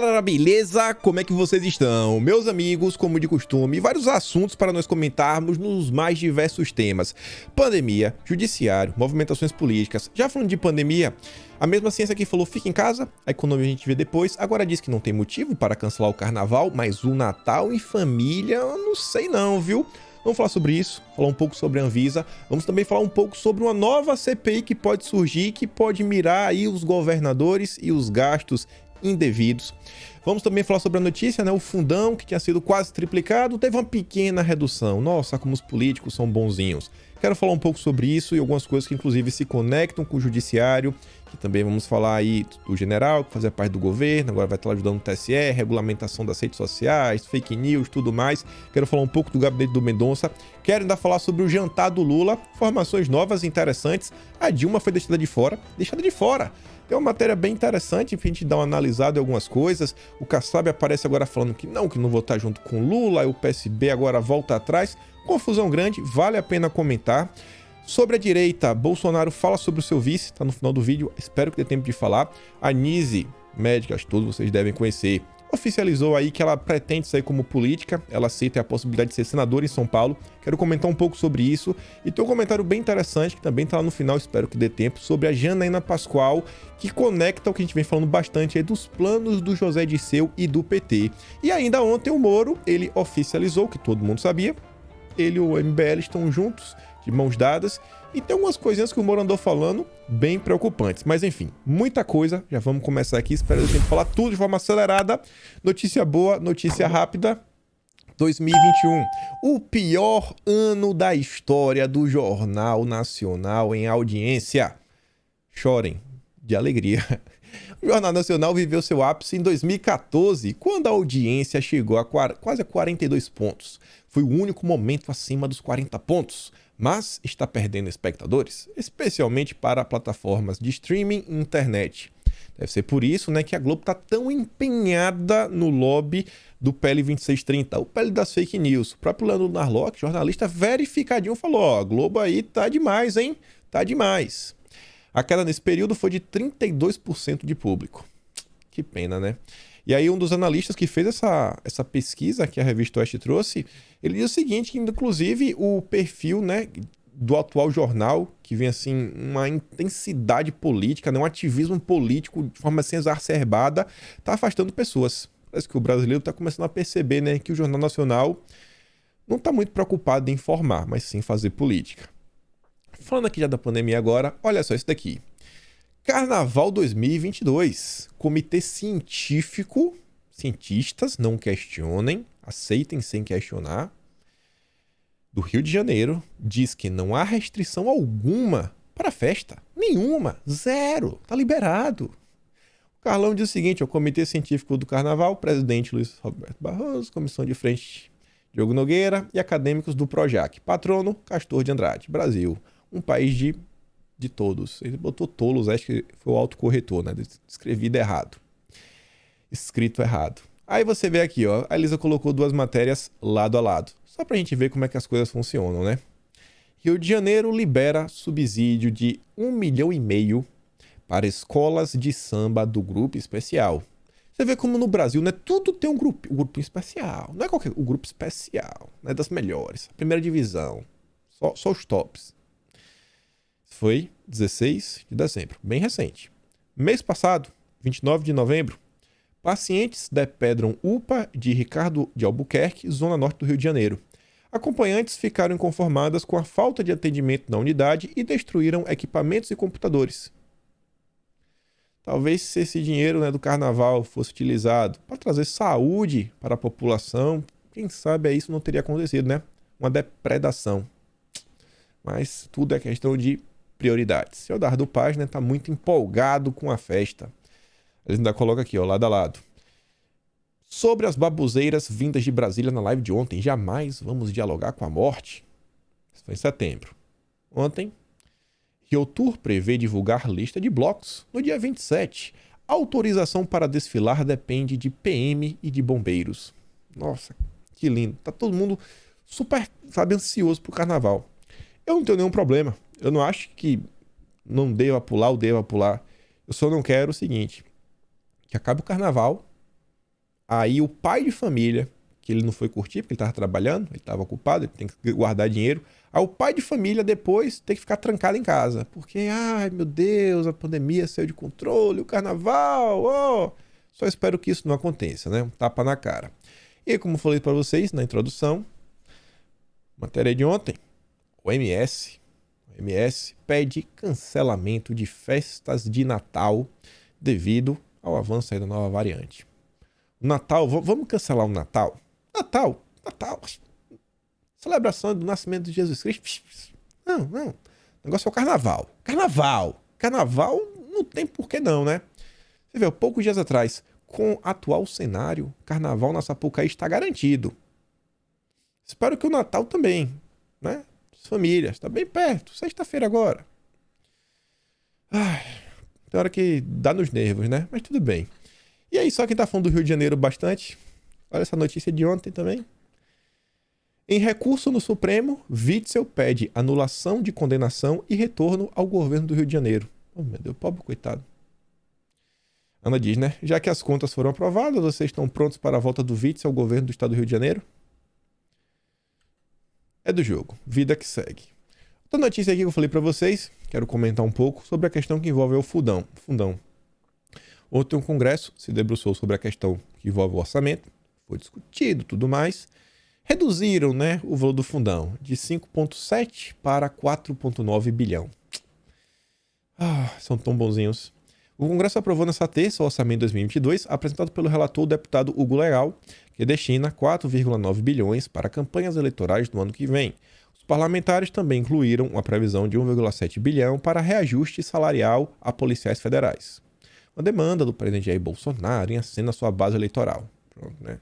galera, beleza? Como é que vocês estão? Meus amigos, como de costume, vários assuntos para nós comentarmos nos mais diversos temas. Pandemia, judiciário, movimentações políticas. Já falando de pandemia, a mesma ciência que falou fica em casa, a economia a gente vê depois, agora diz que não tem motivo para cancelar o carnaval, mas o Natal em família, eu não sei não, viu? Vamos falar sobre isso, falar um pouco sobre a Anvisa, vamos também falar um pouco sobre uma nova CPI que pode surgir, que pode mirar aí os governadores e os gastos indevidos. Vamos também falar sobre a notícia, né? O fundão, que tinha sido quase triplicado, teve uma pequena redução. Nossa, como os políticos são bonzinhos. Quero falar um pouco sobre isso e algumas coisas que inclusive se conectam com o judiciário, que também vamos falar aí do general, que fazia parte do governo, agora vai estar ajudando o TSE, regulamentação das redes sociais, fake news, tudo mais. Quero falar um pouco do gabinete do Mendonça. Quero ainda falar sobre o jantar do Lula, informações novas e interessantes. A Dilma foi deixada de fora. Tem uma matéria bem interessante pra gente dar uma analisada em algumas coisas. O Kassab aparece agora falando que não votar junto com Lula, e o PSB agora volta atrás. Confusão grande, vale a pena comentar. Sobre a direita, Bolsonaro fala sobre o seu vice, tá no final do vídeo, espero que dê tempo de falar. A Nise, médica, acho que todos vocês devem conhecer, oficializou aí que ela pretende sair como política, ela aceita a possibilidade de ser senadora em São Paulo. Quero comentar um pouco sobre isso. E tem um comentário bem interessante, que também tá lá no final, espero que dê tempo, sobre a Janaína Pascoal, que conecta o que a gente vem falando bastante aí dos planos do José Dirceu e do PT. E ainda ontem o Moro, ele oficializou, que todo mundo sabia, ele e o MBL estão juntos, de mãos dadas, e tem algumas coisinhas que o Moro andou falando bem preocupantes. Mas enfim, muita coisa, já vamos começar aqui, espero que a gente falar tudo de forma acelerada. Notícia boa, notícia rápida. 2021, o pior ano da história do Jornal Nacional em audiência. Chorem de alegria. O Jornal Nacional viveu seu ápice em 2014, quando a audiência chegou a quase 42 pontos. Foi o único momento acima dos 40 pontos, mas está perdendo espectadores, especialmente para plataformas de streaming e internet. Deve ser por isso, né, que a Globo está tão empenhada no lobby do PL 2630, o PL das fake news. O próprio Leandro Narlock, jornalista verificadinho, falou: ó, a Globo aí tá demais, hein? Tá demais. A queda nesse período foi de 32% de público. Que pena, né? E aí um dos analistas que fez essa pesquisa que a Revista Oeste trouxe, ele diz o seguinte, que inclusive o perfil, né, do atual jornal, que vem assim, uma intensidade política, né, um ativismo político de forma assim exacerbada, tá afastando pessoas. Parece que o brasileiro tá começando a perceber, né, que o Jornal Nacional não tá muito preocupado em informar, mas sim fazer política. Falando aqui já da pandemia agora, olha só isso daqui. Carnaval 2022. Comitê científico, cientistas, não questionem, aceitem sem questionar, do Rio de Janeiro, diz que não há restrição alguma para a festa. Nenhuma. Zero. Tá liberado. O Carlão diz o seguinte: o Comitê Científico do Carnaval, presidente Luiz Roberto Barroso, comissão de frente Diogo Nogueira e acadêmicos do Projac. Patrono, Castor de Andrade. Brasil. Um país de todos. Ele botou tolos, acho que foi o autocorretor, né? Escrevido errado. Escrito errado. Aí você vê aqui, ó, a Elisa colocou duas matérias lado a lado. Só pra gente ver como é que as coisas funcionam, né? Rio de Janeiro libera subsídio de 1,5 milhão para escolas de samba do grupo especial. Você vê como no Brasil, né? Tudo tem um grupo especial. Não é qualquer... O grupo especial, né? Das melhores. Primeira divisão. Só os tops. Foi 16 de dezembro, bem recente. Mês passado, 29 de novembro, pacientes depedram UPA de Ricardo de Albuquerque, zona norte do Rio de Janeiro. Acompanhantes ficaram inconformadas com a falta de atendimento na unidade e destruíram equipamentos e computadores. Talvez se esse dinheiro, né, do carnaval fosse utilizado para trazer saúde para a população, quem sabe isso não teria acontecido, né? Uma depredação. Mas tudo é questão de prioridades. O Dardo Paz, né, tá muito empolgado com a festa. Eles ainda colocam aqui, ó, lado a lado. Sobre as babuzeiras vindas de Brasília na live de ontem, jamais vamos dialogar com a morte. Isso foi em setembro. Ontem, Riotur prevê divulgar lista de blocos no dia 27. Autorização para desfilar depende de PM e de bombeiros. Nossa, que lindo. Tá todo mundo super, sabe, ansioso pro carnaval. Eu não tenho nenhum problema. Eu não acho que não deva pular ou deva pular. Eu só não quero o seguinte: que acabe o carnaval Aí o pai de família, que ele não foi curtir porque ele estava trabalhando, ele estava ocupado, ele tem que guardar dinheiro. Aí o pai de família depois tem que ficar trancado em casa. Porque, ai meu Deus, a pandemia saiu de controle, o carnaval, oh! Só espero que isso não aconteça, né? Um tapa na cara. E como eu falei para vocês na introdução, matéria de ontem, o OMS pede cancelamento de festas de Natal devido ao avanço aí da nova variante. O Natal, vamos cancelar o Natal? Natal. Celebração do nascimento de Jesus Cristo. Não. O negócio é o carnaval. Carnaval não tem porquê não, né? Você vê, poucos dias atrás, com o atual cenário, carnaval na Sapucaí está garantido. Espero que o Natal também, né? As famílias, está bem perto, sexta-feira agora. Ai, tem hora que dá nos nervos, né? Mas tudo bem. E aí, só quem tá falando do Rio de Janeiro bastante, olha essa notícia de ontem também. Em recurso no Supremo, Witzel pede anulação de condenação e retorno ao governo do Rio de Janeiro. Oh, meu Deus, pobre coitado. Ana diz, né? Já que as contas foram aprovadas, vocês estão prontos para a volta do Witzel ao governo do estado do Rio de Janeiro? É do jogo. Vida que segue. Outra notícia aqui que eu falei para vocês, quero comentar um pouco sobre a questão que envolve o fundão. Ontem o Congresso se debruçou sobre a questão que envolve o orçamento, foi discutido tudo mais. Reduziram, né, o valor do fundão de 5,7 para 4,9 bilhão. São tão bonzinhos. O Congresso aprovou nessa terça o orçamento de 2022, apresentado pelo relator, o deputado Hugo Leal, que destina 4,9 bilhões para campanhas eleitorais no ano que vem. Os parlamentares também incluíram uma previsão de 1,7 bilhão para reajuste salarial a policiais federais. Uma demanda do presidente Jair Bolsonaro em acena a sua base eleitoral. Pronto, né?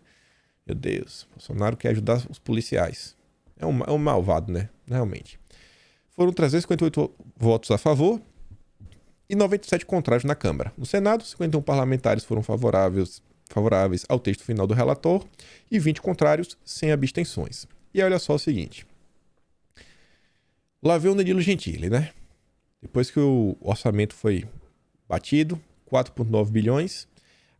Meu Deus, Bolsonaro quer ajudar os policiais. É um malvado, né? Realmente. Foram 358 votos a favor e 97 contrários na Câmara. No Senado, 51 parlamentares foram favoráveis ao texto final do relator e 20 contrários, sem abstenções. E olha só o seguinte. Lá veio o Danilo Gentili, né? Depois que o orçamento foi batido, 4,9 bilhões,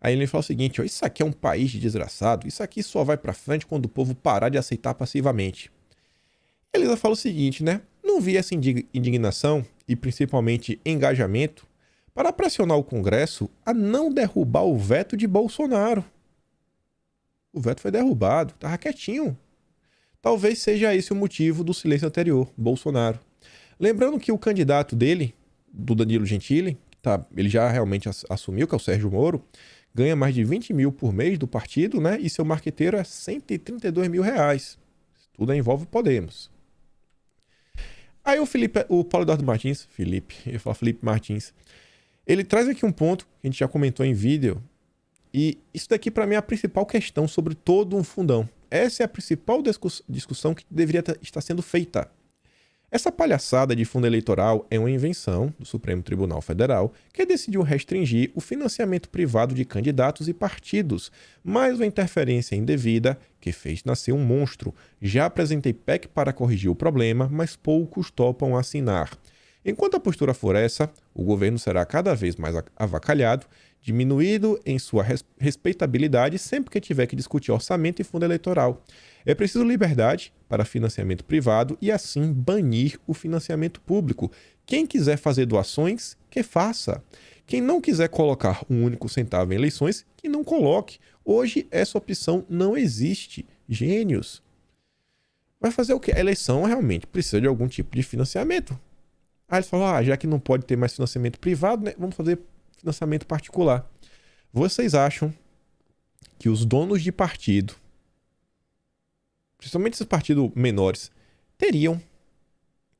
aí ele fala o seguinte, ó, isso aqui é um país de desgraçado, isso aqui só vai pra frente quando o povo parar de aceitar passivamente. Ele fala o seguinte, né? Não vi essa indignação e principalmente engajamento para pressionar o Congresso a não derrubar o veto de Bolsonaro. O veto foi derrubado, tava quietinho. Talvez seja esse o motivo do silêncio anterior, Bolsonaro. Lembrando que o candidato dele, do Danilo Gentili, ele já realmente assumiu, que é o Sérgio Moro, ganha mais de 20 mil por mês do partido, né? E seu marqueteiro é 132 mil reais. Tudo envolve Podemos. Aí o Paulo Eduardo Martins, Felipe Martins, ele traz aqui um ponto que a gente já comentou em vídeo, e isso daqui para mim é a principal questão sobre todo um fundão. Essa é a principal discussão que deveria estar sendo feita. Essa palhaçada de fundo eleitoral é uma invenção do Supremo Tribunal Federal que decidiu restringir o financiamento privado de candidatos e partidos, mais uma interferência indevida que fez nascer um monstro. Já apresentei PEC para corrigir o problema, mas poucos topam assinar. Enquanto a postura for essa, o governo será cada vez mais avacalhado, diminuído em sua respeitabilidade sempre que tiver que discutir orçamento e fundo eleitoral. É preciso liberdade para financiamento privado e assim banir o financiamento público. Quem quiser fazer doações, que faça. Quem não quiser colocar um único centavo em eleições, que não coloque. Hoje essa opção não existe. Gênios. Vai fazer o quê? A eleição realmente precisa de algum tipo de financiamento. Aí eles falam, já que não pode ter mais financiamento privado, né, vamos fazer financiamento particular. Vocês acham que os donos de partido, principalmente esses partidos menores, teriam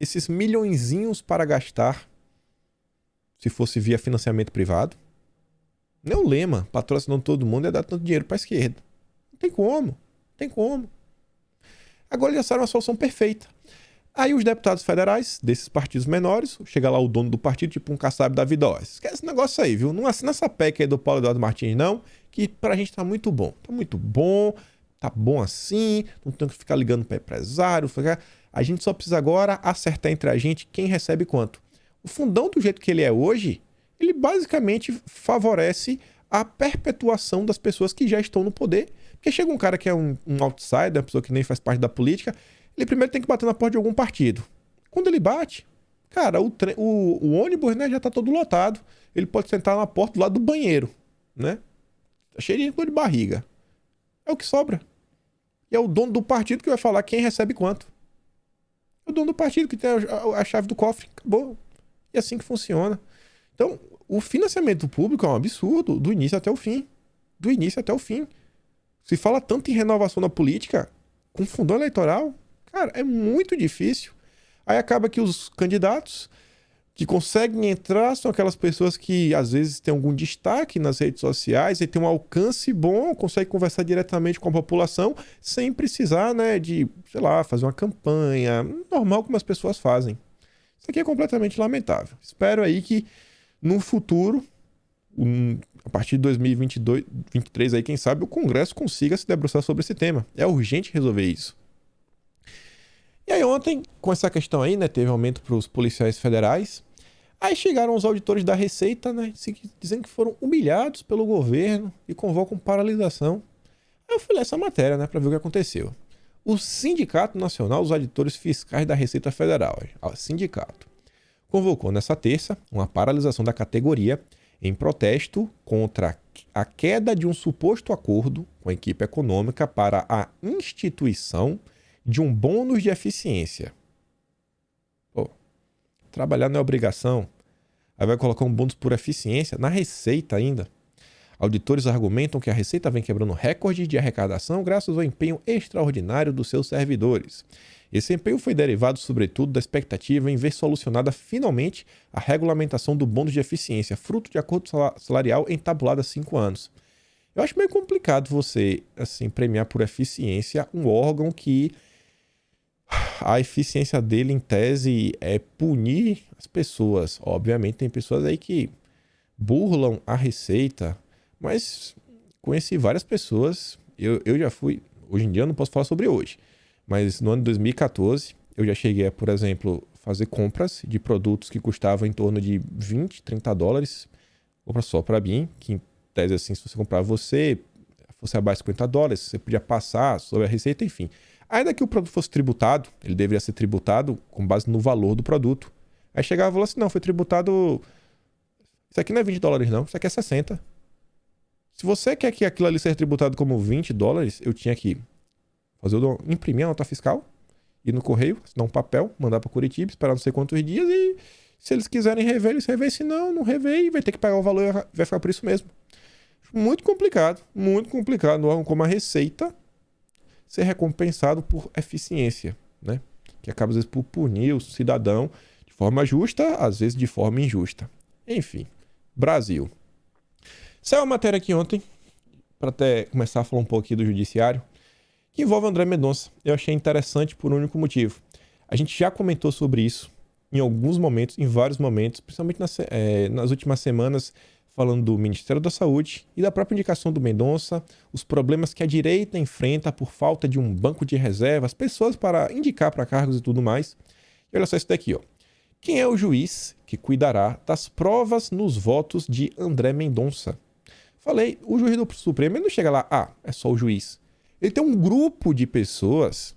esses milhõezinhos para gastar se fosse via financiamento privado? Não é o lema, patrocinando todo mundo é dar tanto dinheiro para a esquerda. Não tem como. Agora eles acharam uma solução perfeita. Aí os deputados federais desses partidos menores, chega lá o dono do partido, tipo um Kassab da vida, ó, esquece esse negócio aí, viu? Não assina essa PEC aí do Paulo Eduardo Martins, não, que pra gente tá muito bom. Tá bom assim, não tem que ficar ligando para empresário. A gente só precisa agora acertar entre a gente quem recebe quanto. O fundão, do jeito que ele é hoje, ele basicamente favorece a perpetuação das pessoas que já estão no poder. Porque chega um cara que é um outsider, uma pessoa que nem faz parte da política, ele primeiro tem que bater na porta de algum partido. Quando ele bate, cara, o ônibus, né, já tá todo lotado. Ele pode sentar na porta do lado do banheiro, né? Tá cheio de dor de barriga. É o que sobra. E é o dono do partido que vai falar quem recebe quanto. É o dono do partido que tem a chave do cofre. Acabou. E é assim que funciona. Então, o financiamento público é um absurdo, do início até o fim. Do início até o fim. Se fala tanto em renovação da política, com fundão eleitoral, cara, é muito difícil. Aí acaba que os candidatos que conseguem entrar são aquelas pessoas que às vezes têm algum destaque nas redes sociais e têm um alcance bom, conseguem conversar diretamente com a população sem precisar, né, de, sei lá, fazer uma campanha normal como as pessoas fazem. Isso aqui é completamente lamentável. Espero aí que no futuro, a partir de 2022, 2023 aí, quem sabe, o Congresso consiga se debruçar sobre esse tema. É urgente resolver isso. E aí ontem, com essa questão aí, né, teve aumento para os policiais federais. Aí chegaram os auditores da Receita, né, dizendo que foram humilhados pelo governo e convocam paralisação. Aí eu fui ler essa matéria, né, para ver o que aconteceu. O Sindicato Nacional dos Auditores Fiscais da Receita Federal, o sindicato, convocou nessa terça uma paralisação da categoria em protesto contra a queda de um suposto acordo com a equipe econômica para a instituição de um bônus de eficiência. Pô, trabalhar não é obrigação. Aí vai colocar um bônus por eficiência na Receita ainda. Auditores argumentam que a Receita vem quebrando recorde de arrecadação graças ao empenho extraordinário dos seus servidores. Esse empenho foi derivado, sobretudo, da expectativa em ver solucionada finalmente a regulamentação do bônus de eficiência, fruto de acordo salarial entabulado há 5 anos. Eu acho meio complicado você, assim, premiar por eficiência um órgão que a eficiência dele, em tese, é punir as pessoas. Obviamente, tem pessoas aí que burlam a Receita, mas conheci várias pessoas. Eu já fui. Hoje em dia eu não posso falar sobre hoje, mas no ano de 2014 eu já cheguei a, por exemplo, fazer compras de produtos que custavam em torno de 20, 30 dólares. Compra só para mim, que em tese, assim, se você comprar você, fosse abaixo de 50 dólares, você podia passar sobre a Receita, enfim. Ainda que o produto fosse tributado, ele deveria ser tributado com base no valor do produto. Aí chegava e falava assim, não, foi tributado... Isso aqui não é 20 dólares não, isso aqui é 60. Se você quer que aquilo ali seja tributado como 20 dólares, eu tinha que imprimir a nota fiscal, ir no correio, assinar um papel, mandar para Curitiba, esperar não sei quantos dias e se eles quiserem rever, eles revêem. Se não, não revê e vai ter que pagar o valor e vai ficar por isso mesmo. Muito complicado no órgão como a Receita ser recompensado por eficiência, né? Que acaba às vezes por punir o cidadão de forma justa, às vezes de forma injusta. Enfim, Brasil. Saiu uma matéria aqui ontem, para até começar a falar um pouco aqui do judiciário, que envolve André Mendonça. Eu achei interessante por um único motivo. A gente já comentou sobre isso em alguns momentos, em vários momentos, principalmente nas últimas semanas, falando do Ministério da Saúde e da própria indicação do Mendonça, os problemas que a direita enfrenta por falta de um banco de reservas, pessoas para indicar para cargos e tudo mais. E olha só isso daqui, ó. Quem é o juiz que cuidará das provas nos votos de André Mendonça? Falei, o juiz do Supremo ele não chega lá, é só o juiz. Ele tem um grupo de pessoas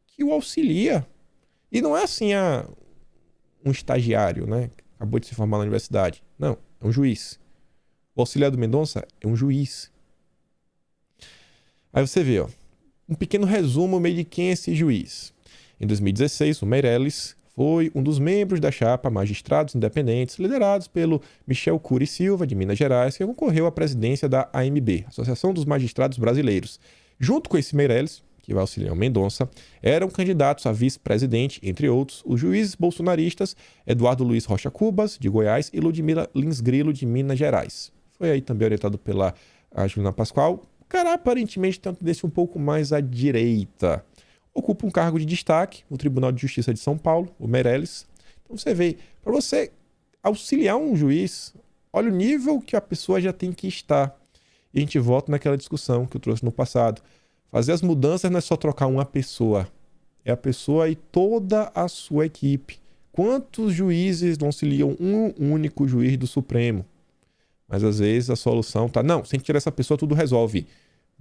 que o auxilia. E não é assim, um estagiário, né? Acabou de se formar na universidade. Não, é um juiz. O auxiliar do Mendonça é um juiz. Aí você vê, ó, um pequeno resumo meio de quem é esse juiz. Em 2016, o Meirelles foi um dos membros da chapa Magistrados Independentes, liderados pelo Michel Cury Silva, de Minas Gerais, que concorreu à presidência da AMB, Associação dos Magistrados Brasileiros. Junto com esse Meirelles, que vai auxiliar o Mendonça, eram candidatos a vice-presidente, entre outros, os juízes bolsonaristas Eduardo Luiz Rocha Cubas, de Goiás, e Ludmila Lins Grilo, de Minas Gerais. Foi aí também orientado pela Juliana Pascoal. O cara aparentemente tem uma tendência um pouco mais à direita. Ocupa um cargo de destaque no Tribunal de Justiça de São Paulo, o Meirelles. Então você vê, para você auxiliar um juiz, olha o nível que a pessoa já tem que estar. E a gente volta naquela discussão que eu trouxe no passado. Fazer as mudanças não é só trocar uma pessoa. É a pessoa e toda a sua equipe. Quantos juízes não auxiliam um único juiz do Supremo? Mas às vezes a solução tá, não, se a gente tirar essa pessoa, tudo resolve.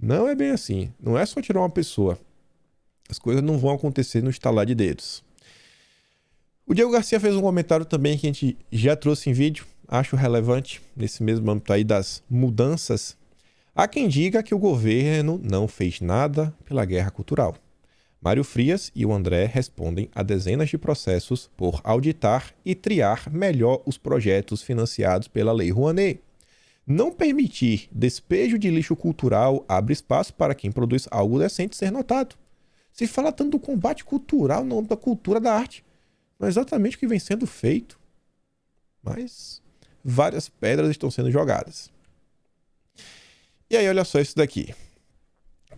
Não é bem assim. Não é só tirar uma pessoa. As coisas não vão acontecer no estalar de dedos. O Diego Garcia fez um comentário também que a gente já trouxe em vídeo. Acho relevante nesse mesmo âmbito aí das mudanças. Há quem diga que o governo não fez nada pela guerra cultural. Mário Frias e o André respondem a dezenas de processos por auditar e triar melhor os projetos financiados pela Lei Rouanet. Não permitir despejo de lixo cultural abre espaço para quem produz algo decente ser notado. Se fala tanto do combate cultural no âmbito da cultura da arte. Não é exatamente o que vem sendo feito. Mas várias pedras estão sendo jogadas. E aí, olha só isso daqui.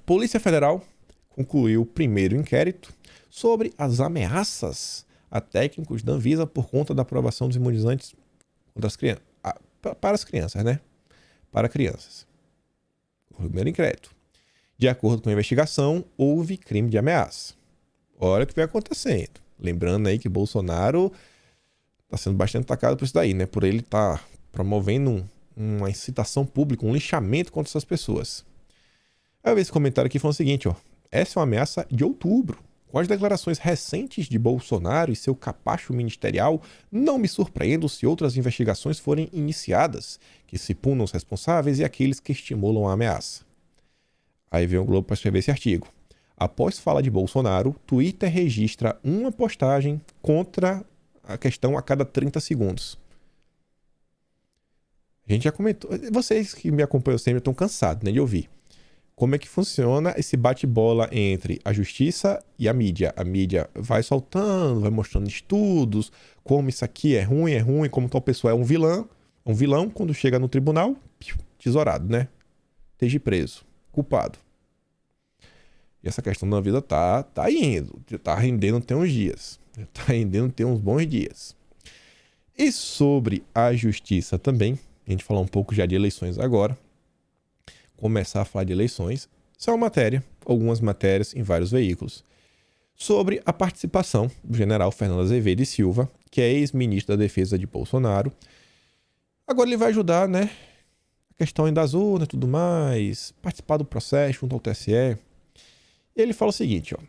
Polícia Federal concluiu o primeiro inquérito sobre as ameaças a técnicos da Anvisa por conta da aprovação dos imunizantes contra as crianças. Para as crianças, né? Para crianças. O primeiro inquérito. De acordo com a investigação, houve crime de ameaça. Olha o que vem acontecendo. Lembrando aí que Bolsonaro está sendo bastante atacado por isso daí, né? Por ele estar promovendo uma incitação pública, um linchamento contra essas pessoas. Aí eu vi esse comentário aqui falando o seguinte, ó. Essa é uma ameaça de outubro. Com as declarações recentes de Bolsonaro e seu capacho ministerial, não me surpreendo se outras investigações forem iniciadas, que se punam os responsáveis e aqueles que estimulam a ameaça. Aí vem o Globo para escrever esse artigo. Após fala de Bolsonaro, Twitter registra uma postagem contra a questão a cada 30 segundos. A gente já comentou. Vocês que me acompanham sempre estão cansados, né, de ouvir. Como é que funciona esse bate-bola entre a justiça e a mídia? A mídia vai soltando, vai mostrando estudos, como isso aqui é ruim, como tal pessoa é um vilão, quando chega no tribunal, tesourado, né? Esteja preso, culpado. E essa questão da vida tá indo, tá rendendo tem uns dias. Tá rendendo tem uns bons dias. E sobre a justiça também, a gente falar um pouco já de eleições agora. Começar a falar de eleições. Isso é uma matéria, algumas matérias em vários veículos, sobre a participação do general Fernando Azevedo e Silva, que é ex-ministro da Defesa de Bolsonaro. Agora ele vai ajudar, né? A questão das urnas e tudo mais, participar do processo junto ao TSE. E ele fala o seguinte, ó.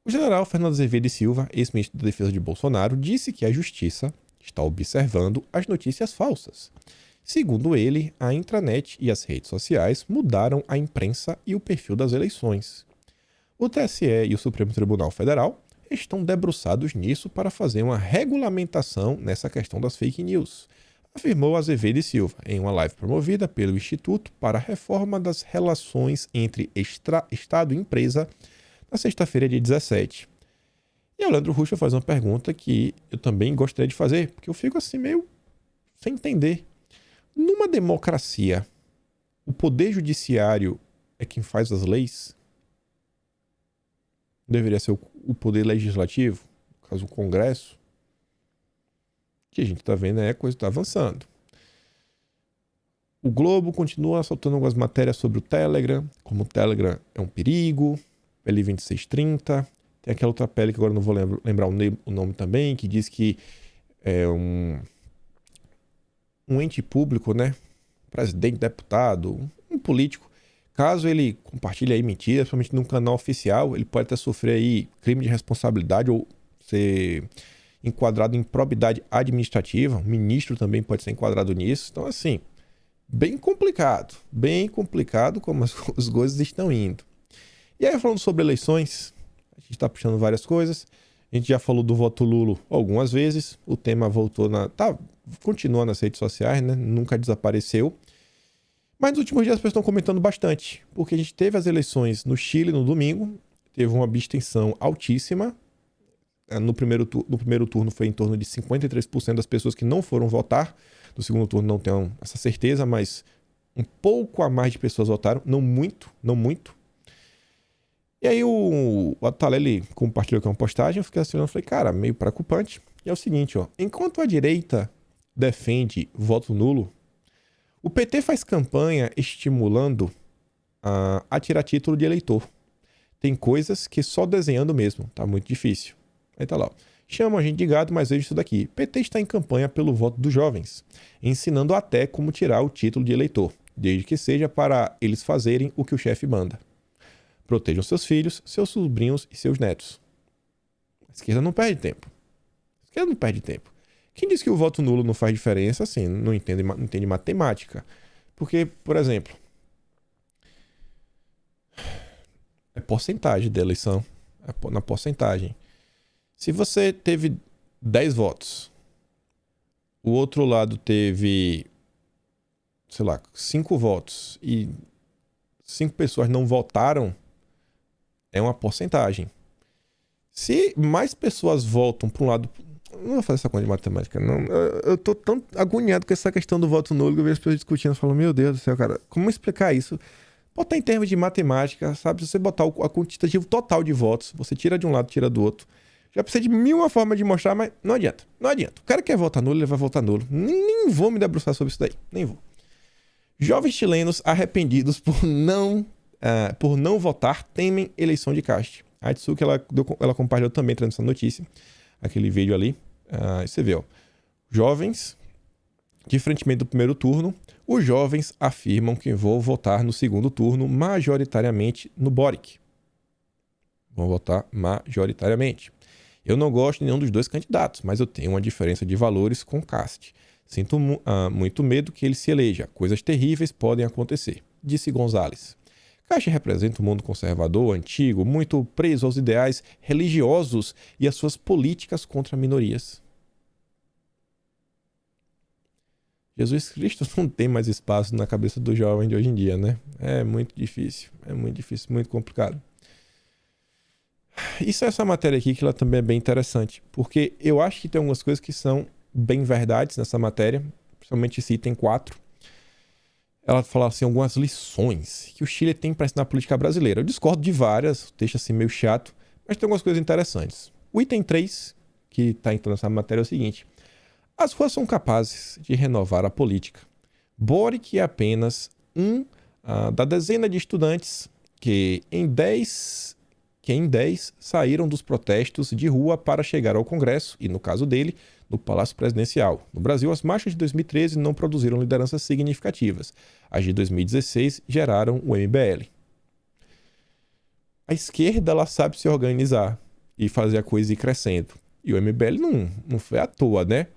O general Fernando Azevedo e Silva, ex-ministro da Defesa de Bolsonaro, disse que a justiça está observando as notícias falsas. Segundo ele, a intranet e as redes sociais mudaram a imprensa e o perfil das eleições. O TSE e o Supremo Tribunal Federal estão debruçados nisso para fazer uma regulamentação nessa questão das fake news, afirmou Azevedo e Silva em uma live promovida pelo Instituto para a Reforma das Relações entre Estado e Empresa na sexta-feira, dia 17. E o Leandro Ruschel faz uma pergunta que eu também gostaria de fazer, porque eu fico assim meio sem entender. Numa democracia, o poder judiciário é quem faz as leis? Deveria ser o poder legislativo, no caso o Congresso? O que a gente está vendo é que a coisa está avançando. O Globo continua soltando algumas matérias sobre o Telegram, como o Telegram é um perigo, L2630. Tem aquela outra pele que agora não vou lembrar o nome também, que diz que é um ente público, né? Presidente, deputado, um político. Caso ele compartilhe aí mentiras, principalmente num canal oficial, ele pode até sofrer aí crime de responsabilidade ou ser enquadrado em improbidade administrativa. Um ministro também pode ser enquadrado nisso. Então, assim, bem complicado como as coisas estão indo. E aí, falando sobre eleições, a gente está puxando várias coisas. A gente já falou do voto Lula algumas vezes. O tema voltou continua nas redes sociais, né? Nunca desapareceu. Mas nos últimos dias as pessoas estão comentando bastante, porque a gente teve as eleições no Chile no domingo, teve uma abstenção altíssima. No primeiro turno foi em torno de 53% das pessoas que não foram votar. No segundo turno não tenho essa certeza, mas um pouco a mais de pessoas votaram, não muito. E aí o Ataleli compartilhou aqui uma postagem, eu fiquei assistindo e falei, cara, meio preocupante. E é o seguinte, ó, enquanto a direita defende voto nulo, o PT faz campanha estimulando a tirar título de eleitor. Tem coisas que só desenhando mesmo, tá muito difícil. Aí tá lá, ó. Chamam a gente de gado, mas veja isso daqui. PT está em campanha pelo voto dos jovens, ensinando até como tirar o título de eleitor, desde que seja para eles fazerem o que o chefe manda. Protejam seus filhos, seus sobrinhos e seus netos. A esquerda não perde tempo. A esquerda não perde tempo. Quem diz que o voto nulo não faz diferença, assim, não entende matemática. Porque, por exemplo, é porcentagem da eleição. É na porcentagem. Se você teve 10 votos, o outro lado teve, sei lá, 5 votos e 5 pessoas não votaram, é uma porcentagem. Se mais pessoas votam para um lado... Não vou fazer essa conta de matemática, não. Eu tô tão agoniado com essa questão do voto nulo que eu vejo as pessoas discutindo e falo, meu Deus do céu, cara, como explicar isso? Botar em termos de matemática, sabe? Se você botar o quantitativo total de votos, você tira de um lado, tira do outro. Já precisa de mil uma forma de mostrar, mas não adianta. Não adianta. O cara quer votar nulo, ele vai votar nulo. Nem vou me debruçar sobre isso daí. Nem vou. Jovens chilenos arrependidos por não votar temem eleição de caste. A Atsuki, ela compartilhou também, trazendo essa notícia. Aquele vídeo ali. Você vê, ó. Jovens, diferentemente do primeiro turno, os jovens afirmam que vão votar no segundo turno majoritariamente no Boric. Vão votar majoritariamente. Eu não gosto de nenhum dos dois candidatos, mas eu tenho uma diferença de valores com Cast. Sinto muito medo que ele se eleja. Coisas terríveis podem acontecer, disse Gonzalez. Cast representa um mundo conservador, antigo, muito preso aos ideais religiosos e às suas políticas contra minorias. Jesus Cristo não tem mais espaço na cabeça do jovem de hoje em dia, né? É muito difícil, muito complicado. Isso é essa matéria aqui que ela também é bem interessante, porque eu acho que tem algumas coisas que são bem verdades nessa matéria, principalmente esse item 4. Ela fala assim, algumas lições que o Chile tem para ensinar a política brasileira. Eu discordo de várias, deixa assim meio chato, mas tem algumas coisas interessantes. O item 3, que está entrando nessa matéria, é o seguinte: as ruas são capazes de renovar a política. Boric é apenas da dezena de estudantes que em 10 saíram dos protestos de rua para chegar ao Congresso e, no caso dele, no Palácio Presidencial. No Brasil, as marchas de 2013 não produziram lideranças significativas. As de 2016 geraram o MBL. A esquerda, ela sabe se organizar e fazer a coisa ir crescendo. E o MBL não foi à toa, né?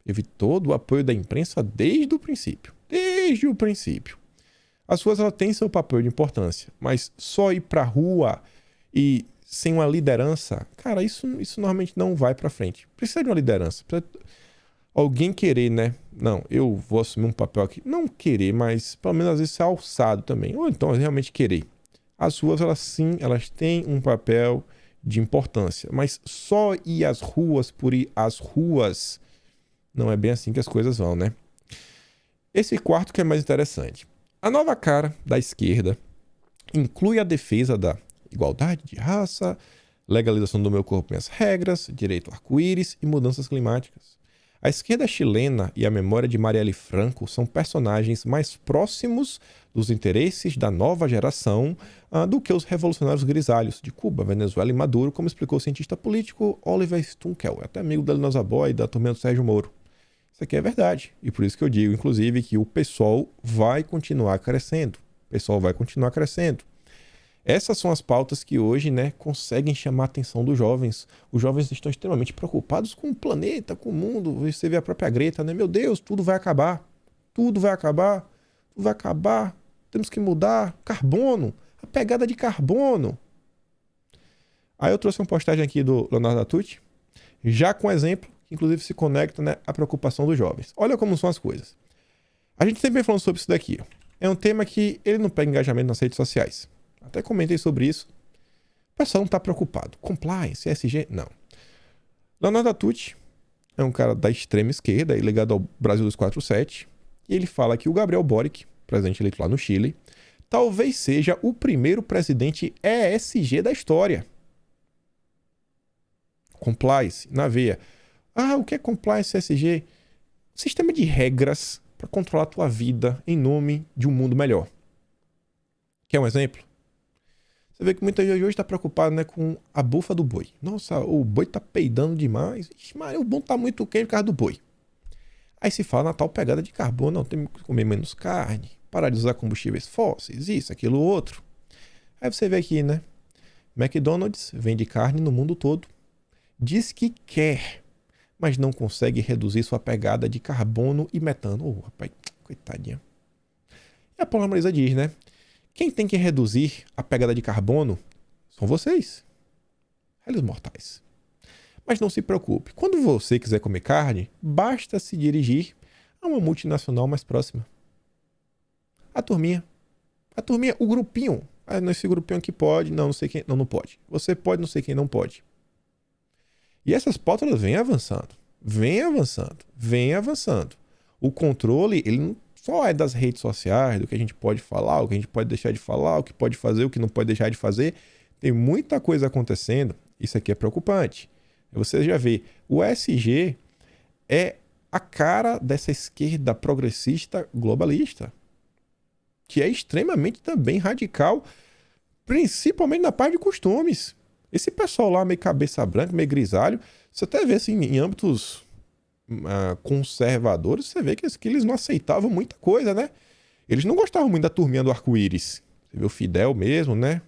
Teve todo o apoio da imprensa desde o princípio. Desde o princípio. As ruas, elas têm seu papel de importância, mas só ir pra rua e sem uma liderança, cara, isso normalmente não vai pra frente. Precisa de uma liderança. Precisa alguém querer, né? Não, eu vou assumir um papel aqui. Não querer, mas pelo menos às vezes ser alçado também. Ou então realmente querer. As ruas, elas têm um papel de importância. Mas só ir às ruas por ir às ruas não é bem assim que as coisas vão, né? Esse quarto que é mais interessante. A nova cara da esquerda inclui a defesa da igualdade de raça, legalização do meu corpo e minhas regras, direito ao arco-íris e mudanças climáticas. A esquerda chilena e a memória de Marielle Franco são personagens mais próximos dos interesses da nova geração do que os revolucionários grisalhos de Cuba, Venezuela e Maduro, como explicou o cientista político Oliver Stunkel, até amigo da Lina Boy e da turma do Sérgio Moro. Isso aqui é verdade. E por isso que eu digo, inclusive, que o PSOL vai continuar crescendo. O PSOL vai continuar crescendo. Essas são as pautas que hoje, né, conseguem chamar a atenção dos jovens. Os jovens estão extremamente preocupados com o planeta, com o mundo. Você vê a própria Greta, né? Meu Deus, tudo vai acabar. Tudo vai acabar. Tudo vai acabar. Temos que mudar. Carbono. A pegada de carbono. Aí eu trouxe uma postagem aqui do Leonardo Tucci, já com exemplo, que inclusive se conecta, né, à preocupação dos jovens. Olha como são as coisas. A gente sempre vem falando sobre isso daqui. É um tema que ele não pega engajamento nas redes sociais. Até comentei sobre isso. O pessoal não está preocupado. Compliance, ESG, não. Leonardo Tucci é um cara da extrema esquerda, ligado ao Brasil 247, e ele fala que o Gabriel Boric, presidente eleito lá no Chile, talvez seja o primeiro presidente ESG da história. Compliance, na veia. O que é compliance ESG? Sistema de regras para controlar a tua vida em nome de um mundo melhor. Quer um exemplo? Você vê que muita gente hoje está preocupada, né, com a bufa do boi. Nossa, o boi tá peidando demais. Ixi, mas o bom tá muito quente por causa do boi. Aí se fala na tal pegada de carbono, não, tem que comer menos carne, parar de usar combustíveis fósseis, isso, aquilo, outro. Aí você vê aqui, né? McDonald's vende carne no mundo todo. Diz que quer, mas não consegue reduzir sua pegada de carbono e metano. Ô, rapaz, coitadinha. E a Paula Marisa diz, né? Quem tem que reduzir a pegada de carbono são vocês, réis mortais. Mas não se preocupe, quando você quiser comer carne, basta se dirigir a uma multinacional mais próxima. A turminha, o grupinho. Ah, nesse grupinho aqui pode, não sei quem, não pode. Você pode, não sei quem não pode. E essas pautas elas vêm avançando, vêm avançando. O controle, ele não só é das redes sociais, do que a gente pode falar, o que a gente pode deixar de falar, o que pode fazer, o que não pode deixar de fazer. Tem muita coisa acontecendo. Isso aqui é preocupante. Você já vê, o ESG é a cara dessa esquerda progressista globalista, que é extremamente também radical, principalmente na parte de costumes. Esse pessoal lá meio cabeça branca, meio grisalho, você até vê assim, em âmbitos conservadores, você vê que eles não aceitavam muita coisa, né? Eles não gostavam muito da turminha do arco-íris. Você vê o Fidel mesmo, né?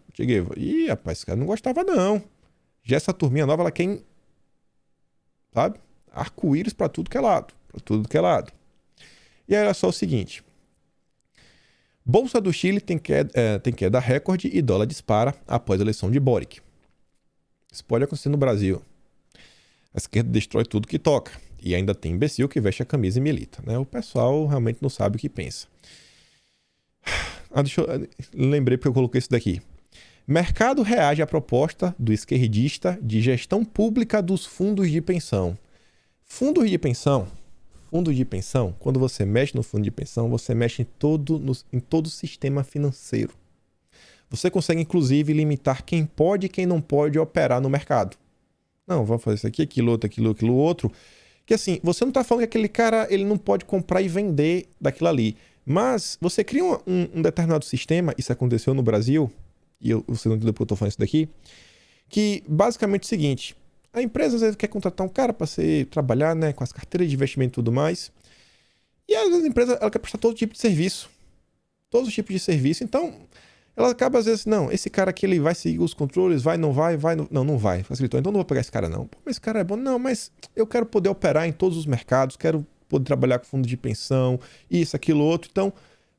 Ih, rapaz, esse cara não gostava não. Já essa turminha nova, ela quer, sabe? Arco-íris pra tudo que é lado. Pra tudo que é lado. E aí, olha só o seguinte. Bolsa do Chile tem queda recorde e dólar dispara após a eleição de Boric. Isso pode acontecer no Brasil. A esquerda destrói tudo que toca. E ainda tem imbecil que veste a camisa e milita, né? O pessoal realmente não sabe o que pensa. Lembrei porque eu coloquei isso daqui. Mercado reage à proposta do esquerdista de gestão pública dos fundos de pensão. Fundos de pensão, quando você mexe no fundo de pensão, você mexe em todo o sistema financeiro. Você consegue, inclusive, limitar quem pode e quem não pode operar no mercado. Não, vamos fazer isso aqui, aquilo outro. Que assim, você não está falando que aquele cara ele não pode comprar e vender daquilo ali. Mas você cria um determinado sistema, isso aconteceu no Brasil, e você não entendeu porque eu estou falando isso daqui, que basicamente é o seguinte, a empresa às vezes quer contratar um cara para trabalhar, né, com as carteiras de investimento e tudo mais, e às vezes a empresa ela quer prestar todo tipo de serviço, todos os tipos de serviço, então ela acaba às vezes, não, esse cara aqui ele vai seguir os controles, não vai, não vai, facilitou, então não vou pegar esse cara não. Pô, mas esse cara é bom, não, mas eu quero poder operar em todos os mercados, quero poder trabalhar com fundo de pensão, isso, aquilo, outro, então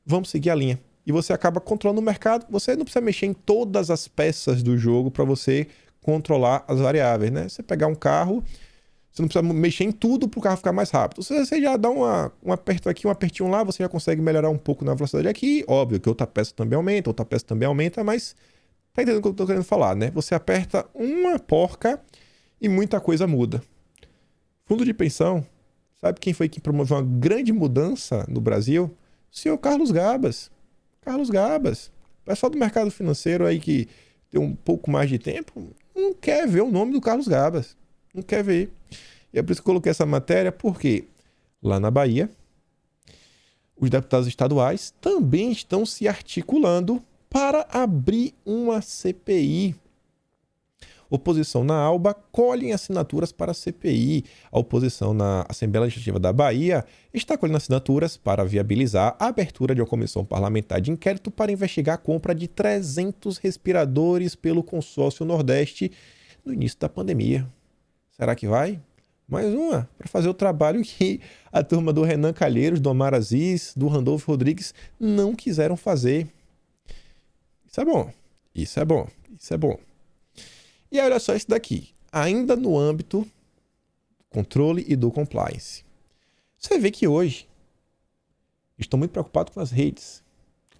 vamos seguir a linha. E você acaba controlando o mercado, você não precisa mexer em todas as peças do jogo para você controlar as variáveis, né? Você pegar um carro, você não precisa mexer em tudo para o carro ficar mais rápido. Você já dá um aperto aqui, um apertinho lá, você já consegue melhorar um pouco na velocidade aqui. Óbvio que outra peça também aumenta, mas tá entendendo o que eu tô querendo falar, né? Você aperta uma porca e muita coisa muda. Fundo de pensão, sabe quem foi que promoveu uma grande mudança no Brasil? O senhor Carlos Gabas. Carlos Gabas. O pessoal do mercado financeiro aí que tem um pouco mais de tempo, não quer ver o nome do Carlos Gabas. Não quer ver. E é por isso que eu coloquei essa matéria, porque lá na Bahia, os deputados estaduais também estão se articulando para abrir uma CPI. Oposição na ALBA colhe assinaturas para a CPI. A oposição na Assembleia Legislativa da Bahia está colhendo assinaturas para viabilizar a abertura de uma comissão parlamentar de inquérito para investigar a compra de 300 respiradores pelo consórcio Nordeste no início da pandemia. Será que vai? Mais uma, para fazer o trabalho que a turma do Renan Calheiros, do Omar Aziz, do Randolfo Rodrigues não quiseram fazer. Isso é bom. Isso é bom. Isso é bom. E olha só isso daqui. Ainda no âmbito do controle e do compliance. Você vê que hoje estou muito preocupado com as redes.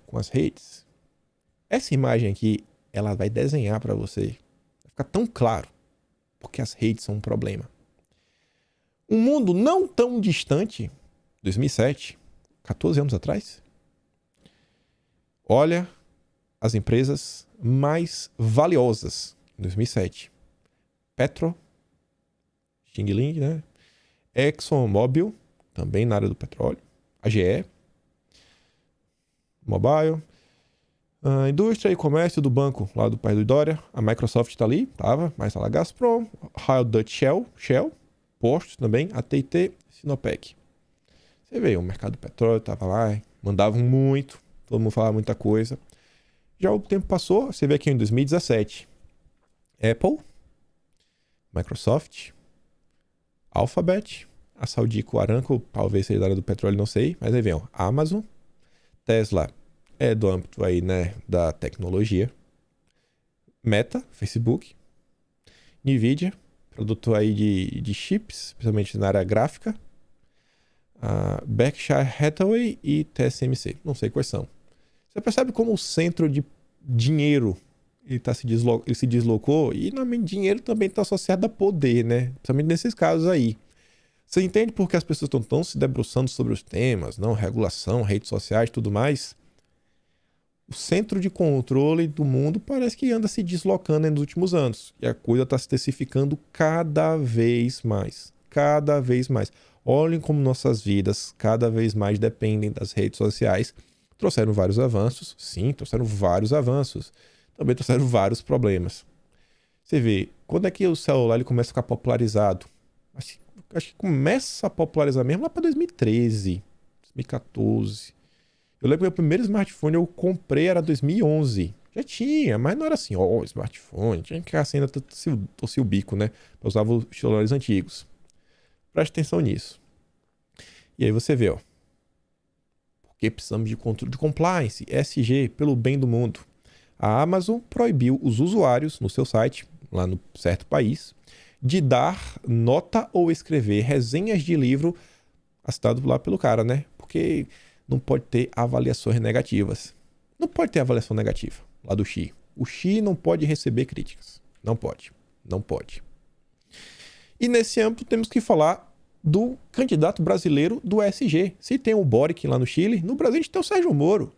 Com as redes. Essa imagem aqui, ela vai desenhar para você. Vai ficar tão claro. Porque as redes são um problema. Um mundo não tão distante, 2007, 14 anos atrás, olha as empresas mais valiosas em 2007. Petro, Xing Ling, né? ExxonMobil, também na área do petróleo. A GE, Mobile, A indústria e comércio do banco lá do pai do Dória. A Microsoft tá ali, tava, mas tá lá Gazprom, Royal Dutch Shell, postos também, a TT, Sinopec. Você vê, o mercado do petróleo tava lá, mandavam muito, todo mundo falava muita coisa. Já o tempo passou, você vê aqui em 2017, Apple, Microsoft, Alphabet, a Saudiko Aramco, talvez seja da área do petróleo, não sei, mas aí vem, ó, Amazon, Tesla é do âmbito aí, né, da tecnologia, Meta, Facebook, Nvidia, produto aí de chips, principalmente na área gráfica, a Berkshire Hathaway e TSMC, não sei quais são. Você percebe como o centro de dinheiro ele se deslocou e normalmente dinheiro também está associado a poder, né? Principalmente nesses casos aí. Você entende por que as pessoas estão tão se debruçando sobre os temas, não? Regulação, redes sociais e tudo mais? O centro de controle do mundo parece que anda se deslocando nos últimos anos. E a coisa está se intensificando cada vez mais. Cada vez mais. Olhem como nossas vidas cada vez mais dependem das redes sociais. Trouxeram vários avanços. Sim, trouxeram vários avanços. Também trouxeram vários problemas. Você vê, quando é que o celular ele começa a ficar popularizado? Acho que começa a popularizar mesmo lá para 2013, 2014. Eu lembro que meu primeiro smartphone eu comprei era 2011. Já tinha, mas não era assim, ó, smartphone. Tinha que assim, ainda torcia o bico, né? Eu usava os celulares antigos. Preste atenção nisso. E aí você vê, ó. Porque precisamos de controle de compliance, ESG, pelo bem do mundo. A Amazon proibiu os usuários no seu site, lá no certo país, de dar nota ou escrever resenhas de livro assinado lá pelo cara, né? Porque não pode ter avaliações negativas. Não pode ter avaliação negativa lá do Xi. O Xi não pode receber críticas. Não pode. Não pode. E nesse âmbito temos que falar do candidato brasileiro do ESG. Se tem o Boric lá no Chile, no Brasil a gente tem o Sérgio Moro.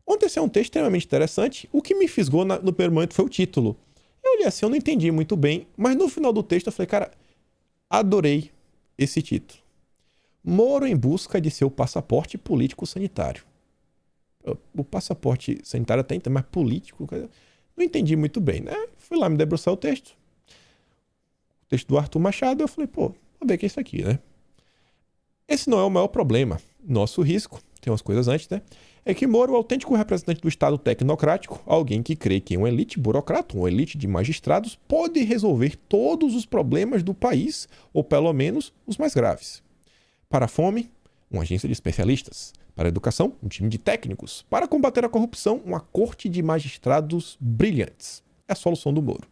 Ontem esse é um texto extremamente interessante. O que me fisgou no primeiro momento foi o título. Eu olhei assim, eu não entendi muito bem, mas no final do texto eu falei, cara, adorei esse título. Moro em busca de seu passaporte político sanitário. O passaporte sanitário até então, mas político, não entendi muito bem, né? Fui lá me debruçar o texto. O texto do Arthur Machado, eu falei, pô, vamos ver o que é isso aqui, né? Esse não é o maior problema. Nosso risco, tem umas coisas antes, né? É que Moro é o autêntico representante do Estado tecnocrático, alguém que crê que uma elite burocrata, uma elite de magistrados, pode resolver todos os problemas do país, ou pelo menos os mais graves. Para a fome, uma agência de especialistas. Para a educação, um time de técnicos. Para combater a corrupção, uma corte de magistrados brilhantes. É a solução do Moro.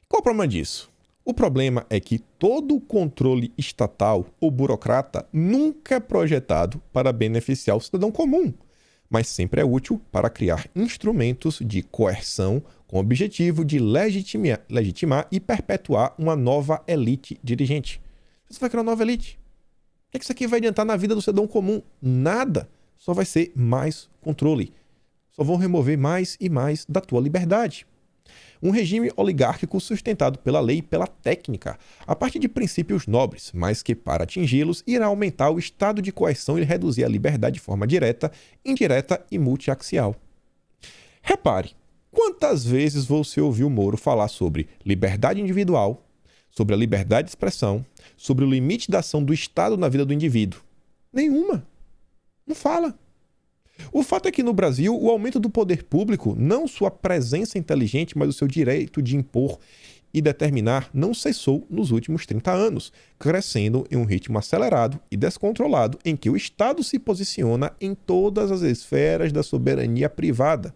Qual o problema disso? O problema é que todo o controle estatal ou burocrata nunca é projetado para beneficiar o cidadão comum, mas sempre é útil para criar instrumentos de coerção com o objetivo de legitimar e perpetuar uma nova elite dirigente. Você vai criar uma nova elite. O que isso aqui vai adiantar na vida do cidadão comum? Nada. Só vai ser mais controle. Só vão remover mais e mais da tua liberdade. Um regime oligárquico sustentado pela lei e pela técnica, a partir de princípios nobres, mas que, para atingi-los, irá aumentar o estado de coerção e reduzir a liberdade de forma direta, indireta e multiaxial. Repare, quantas vezes você ouviu Moro falar sobre liberdade individual, sobre a liberdade de expressão, sobre o limite da ação do Estado na vida do indivíduo? Nenhuma. Não fala. O fato é que no Brasil, o aumento do poder público, não sua presença inteligente, mas o seu direito de impor e determinar, não cessou nos últimos 30 anos, crescendo em um ritmo acelerado e descontrolado em que o Estado se posiciona em todas as esferas da soberania privada.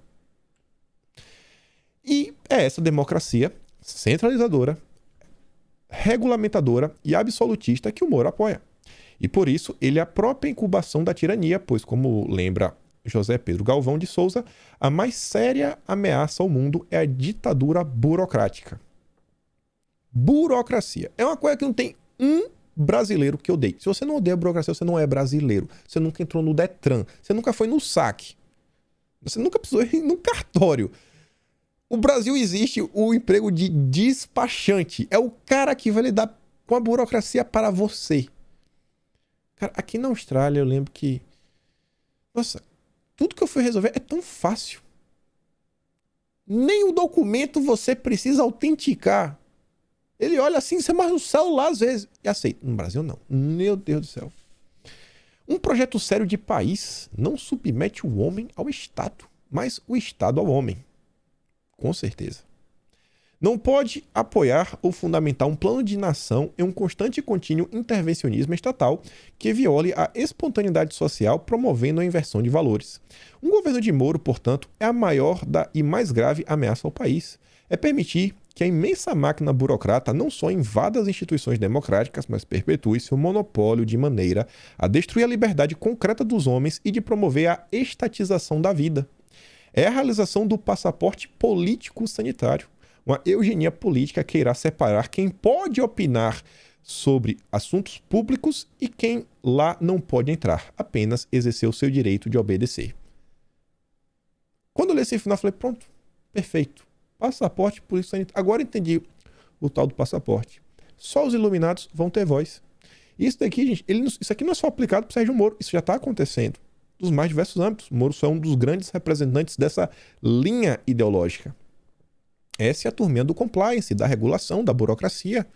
E é essa democracia centralizadora, regulamentadora e absolutista que o Moro apoia. E por isso ele é a própria incubação da tirania, pois, como lembra José Pedro Galvão de Souza, a mais séria ameaça ao mundo é a ditadura burocrática. Burocracia. É uma coisa que não tem um brasileiro que odeie. Se você não odeia a burocracia, você não é brasileiro. Você nunca entrou no Detran. Você nunca foi no saque. Você nunca precisou ir no cartório. O Brasil existe o emprego de despachante. É o cara que vai lidar com a burocracia para você. Cara, aqui na Austrália eu lembro que... Nossa, tudo que eu fui resolver é tão fácil. Nem o documento você precisa autenticar. Ele olha assim, você marca no celular às vezes e aceita. No Brasil, não. Meu Deus do céu. Um projeto sério de país não submete o homem ao Estado, mas o Estado ao homem. Com certeza. Não pode apoiar ou fundamentar um plano de nação em um constante e contínuo intervencionismo estatal que viole a espontaneidade social, promovendo a inversão de valores. Um governo de Moro, portanto, é a maior e mais grave ameaça ao país. É permitir que a imensa máquina burocrata não só invada as instituições democráticas, mas perpetue seu monopólio de maneira a destruir a liberdade concreta dos homens e de promover a estatização da vida. É a realização do passaporte político sanitário, uma eugenia política que irá separar quem pode opinar sobre assuntos públicos e quem lá não pode entrar, apenas exercer o seu direito de obedecer. Quando eu li esse final, eu falei, pronto, perfeito. Passaporte político sanitário. Agora entendi o tal do passaporte. Só os iluminados vão ter voz. Isso daqui, gente, isso aqui não é só aplicado para o Sérgio Moro, isso já está acontecendo nos mais diversos âmbitos. Moro só é um dos grandes representantes dessa linha ideológica. Essa é a turminha do compliance, da regulação, da burocracia.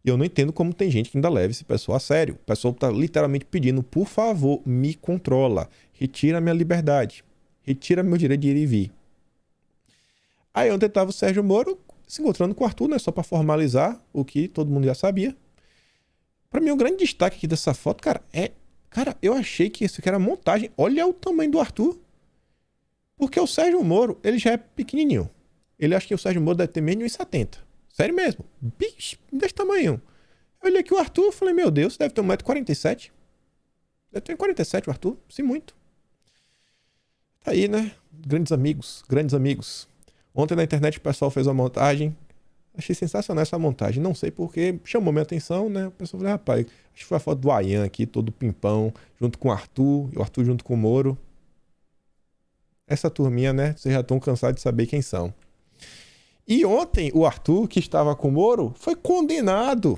E eu não entendo como tem gente que ainda leva esse pessoal a sério. O pessoal está literalmente pedindo, por favor, me controla, retira minha liberdade, retira meu direito de ir e vir. Aí ontem estava o Sérgio Moro se encontrando com o Arthur, né? Só para formalizar o que todo mundo já sabia. Para mim, o grande destaque aqui dessa foto, cara, Cara, eu achei que isso aqui era montagem. Olha o tamanho do Arthur. Porque o Sérgio Moro, ele já é pequenininho. Ele acha que o Sérgio Moro deve ter menos de 1,70. Sério mesmo. Bicho, desse tamanho. Eu olhei aqui o Arthur e falei, meu Deus, deve ter 1,47 m. Deve ter 1,47 m o Arthur. Sim, muito. Tá aí, né? Grandes amigos, grandes amigos. Ontem na internet o pessoal fez uma montagem. Achei sensacional essa montagem. Não sei porque chamou minha atenção, né? O pessoal falou, rapaz, acho que foi a foto do Ayan aqui, todo pimpão, junto com o Arthur, e o Arthur junto com o Moro. Essa turminha, né? Vocês já estão cansados de saber quem são. E ontem o Arthur, que estava com o Moro, foi condenado.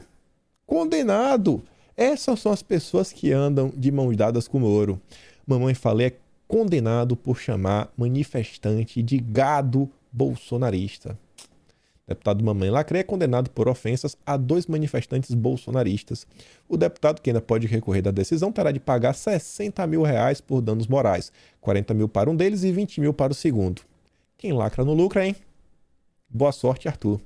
Condenado. Essas são as pessoas que andam de mãos dadas com o Moro. Mamãe Falei é condenado por chamar manifestante de gado bolsonarista. Deputado Mamãe Lacré é condenado por ofensas a 2 manifestantes bolsonaristas. O deputado, que ainda pode recorrer da decisão, terá de pagar R$60 mil por danos morais, 40 mil para um deles e 20 mil para o segundo. Quem lacra não lucra, hein? Boa sorte, Arthur.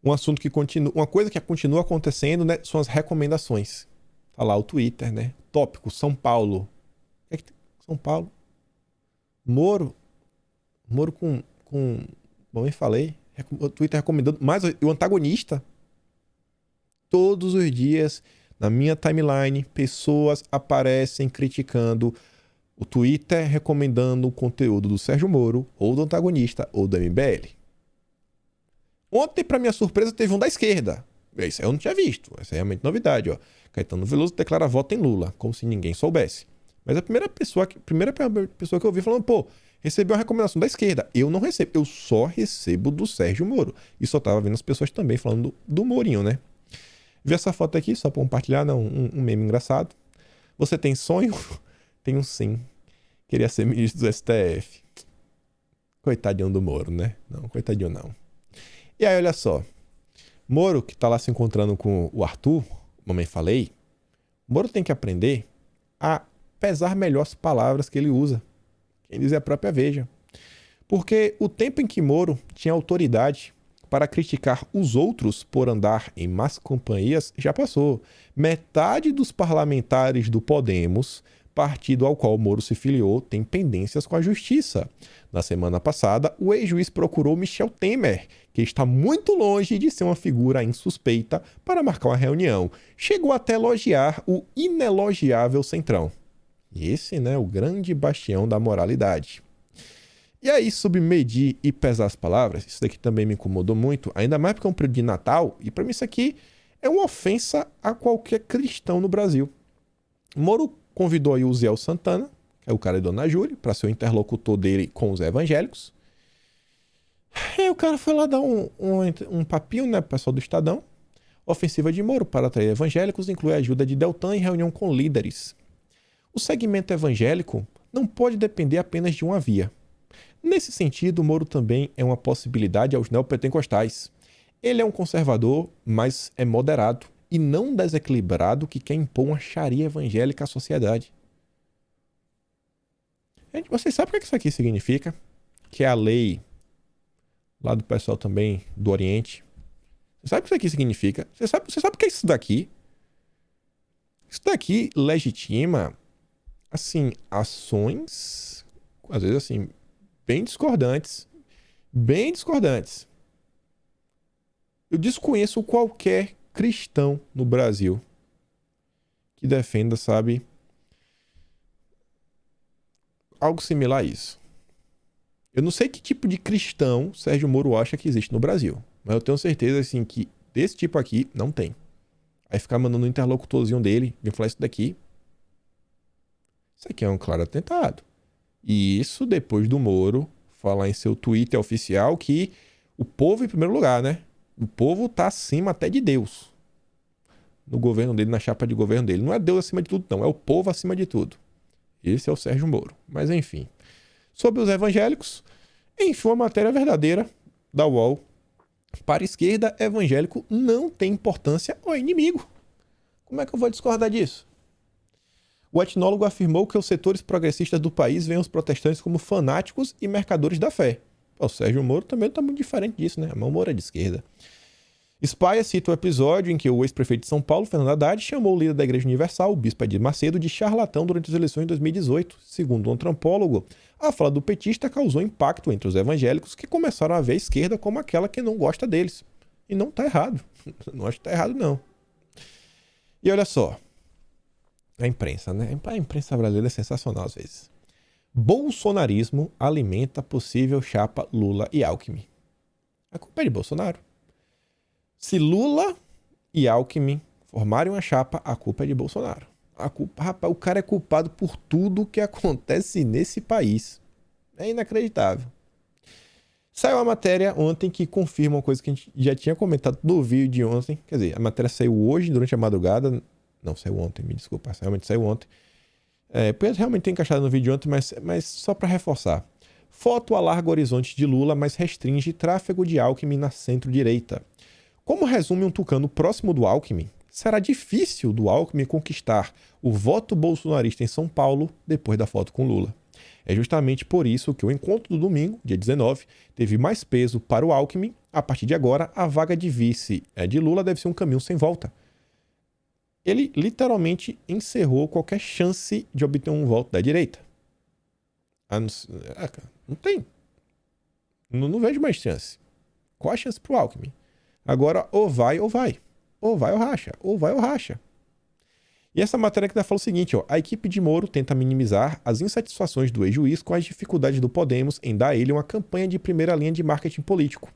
Um assunto que continua, uma coisa que continua acontecendo, né, são as recomendações. Tá lá o Twitter, né? Tópico, São Paulo. O que é que tem? São Paulo. Moro com Bom, eu falei, o Twitter recomendando, mas o antagonista, todos os dias, na minha timeline, pessoas aparecem criticando o Twitter, recomendando o conteúdo do Sérgio Moro, ou do antagonista, ou do MBL. Ontem, para minha surpresa, teve um da esquerda. Isso eu não tinha visto, essa é realmente novidade, ó. Caetano Veloso declara voto em Lula, como se ninguém soubesse. Mas a primeira pessoa que eu ouvi falando, pô, recebeu uma recomendação da esquerda. Eu não recebo, eu só recebo do Sérgio Moro. E só tava vendo as pessoas também falando do Morinho, né? Vi essa foto aqui, só pra compartilhar, não, um meme engraçado. Você tem sonho? Tenho sim. Queria ser ministro do STF. Coitadinho do Moro, né? Não, coitadinho não. E aí, olha só. Moro, que tá lá se encontrando com o Arthur, Mamãe Falei, Moro tem que aprender a pesar melhor as palavras que ele usa. Quem diz é a própria Veja. Porque o tempo em que Moro tinha autoridade para criticar os outros por andar em más companhias já passou. Metade dos parlamentares do Podemos, partido ao qual Moro se filiou, tem pendências com a justiça. Na semana passada, o ex-juiz procurou Michel Temer, que está muito longe de ser uma figura insuspeita, para marcar uma reunião. Chegou até elogiar o inelogiável Centrão. E esse, né, o grande bastião da moralidade. E aí, sobre medir e pesar as palavras, isso daqui também me incomodou muito, ainda mais porque é um período de Natal, e para mim isso aqui é uma ofensa a qualquer cristão no Brasil. Moro convidou aí o Zé Santana, que é o cara de Dona Júlia, para ser o interlocutor dele com os evangélicos. E aí o cara foi lá dar um papinho, né, pro pessoal do Estadão. Ofensiva de Moro para atrair evangélicos inclui a ajuda de Deltan em reunião com líderes. O segmento evangélico não pode depender apenas de uma via. Nesse sentido, Moro também é uma possibilidade aos neopentecostais. Ele é um conservador, mas é moderado e não desequilibrado que quer impor uma sharia evangélica à sociedade. Vocês sabem o que isso aqui significa? Que é a lei lá do pessoal também do Oriente. Você sabe o que isso aqui significa? Você sabe o que é isso daqui? Isso daqui legitima, assim, ações, às vezes assim, bem discordantes. Bem discordantes. Eu desconheço qualquer cristão no Brasil que defenda, sabe, algo similar a isso. Eu não sei que tipo de cristão Sérgio Moro acha que existe no Brasil, mas eu tenho certeza, assim, que desse tipo aqui não tem. Aí ficar mandando um interlocutorzinho dele, me falar isso daqui. Isso aqui é um claro atentado. E isso depois do Moro falar em seu Twitter oficial que o povo em primeiro lugar, né? O povo tá acima até de Deus. No governo dele, na chapa de governo dele. Não é Deus acima de tudo, não. É o povo acima de tudo. Esse é o Sérgio Moro. Mas enfim. Sobre os evangélicos, enfim, uma matéria verdadeira da UOL. Para a esquerda, evangélico não tem importância ou é inimigo. Como é que eu vou discordar disso? O etnólogo afirmou que os setores progressistas do país veem os protestantes como fanáticos e mercadores da fé. O Sérgio Moro também não está muito diferente disso, né? O Moro é de esquerda. Spáia cita o episódio em que o ex-prefeito de São Paulo, Fernando Haddad, chamou o líder da Igreja Universal, o bispo Edir Macedo, de charlatão durante as eleições de 2018. Segundo um antropólogo, a fala do petista causou impacto entre os evangélicos que começaram a ver a esquerda como aquela que não gosta deles. E não está errado. Não acho que está errado, não. E olha só. A imprensa, né? A imprensa brasileira é sensacional às vezes. Bolsonarismo alimenta possível chapa Lula e Alckmin. A culpa é de Bolsonaro. Se Lula e Alckmin formarem uma chapa, a culpa é de Bolsonaro. Rapaz, o cara é culpado por tudo que acontece nesse país. É inacreditável. Saiu uma matéria ontem que confirma uma coisa que a gente já tinha comentado no vídeo de ontem. Quer dizer, a matéria saiu hoje, durante a madrugada. Não, saiu ontem, me desculpa. Realmente saiu ontem. Realmente tem encaixado no vídeo ontem, mas só para reforçar. Foto alarga horizonte de Lula, mas restringe tráfego de Alckmin na centro-direita. Como resume um tucano próximo do Alckmin, será difícil do Alckmin conquistar o voto bolsonarista em São Paulo depois da foto com Lula. É justamente por isso que o encontro do domingo, dia 19, teve mais peso para o Alckmin. A partir de agora, a vaga de vice de Lula deve ser um caminho sem volta. Ele literalmente encerrou qualquer chance de obter um voto da direita. Não tem. Não vejo mais chance. Qual a chance para o Alckmin? Agora, ou vai ou vai. Ou vai ou racha. Ou vai ou racha. E essa matéria que fala o seguinte, ó, a equipe de Moro tenta minimizar as insatisfações do ex-juiz com as dificuldades do Podemos em dar a ele uma campanha de primeira linha de marketing político.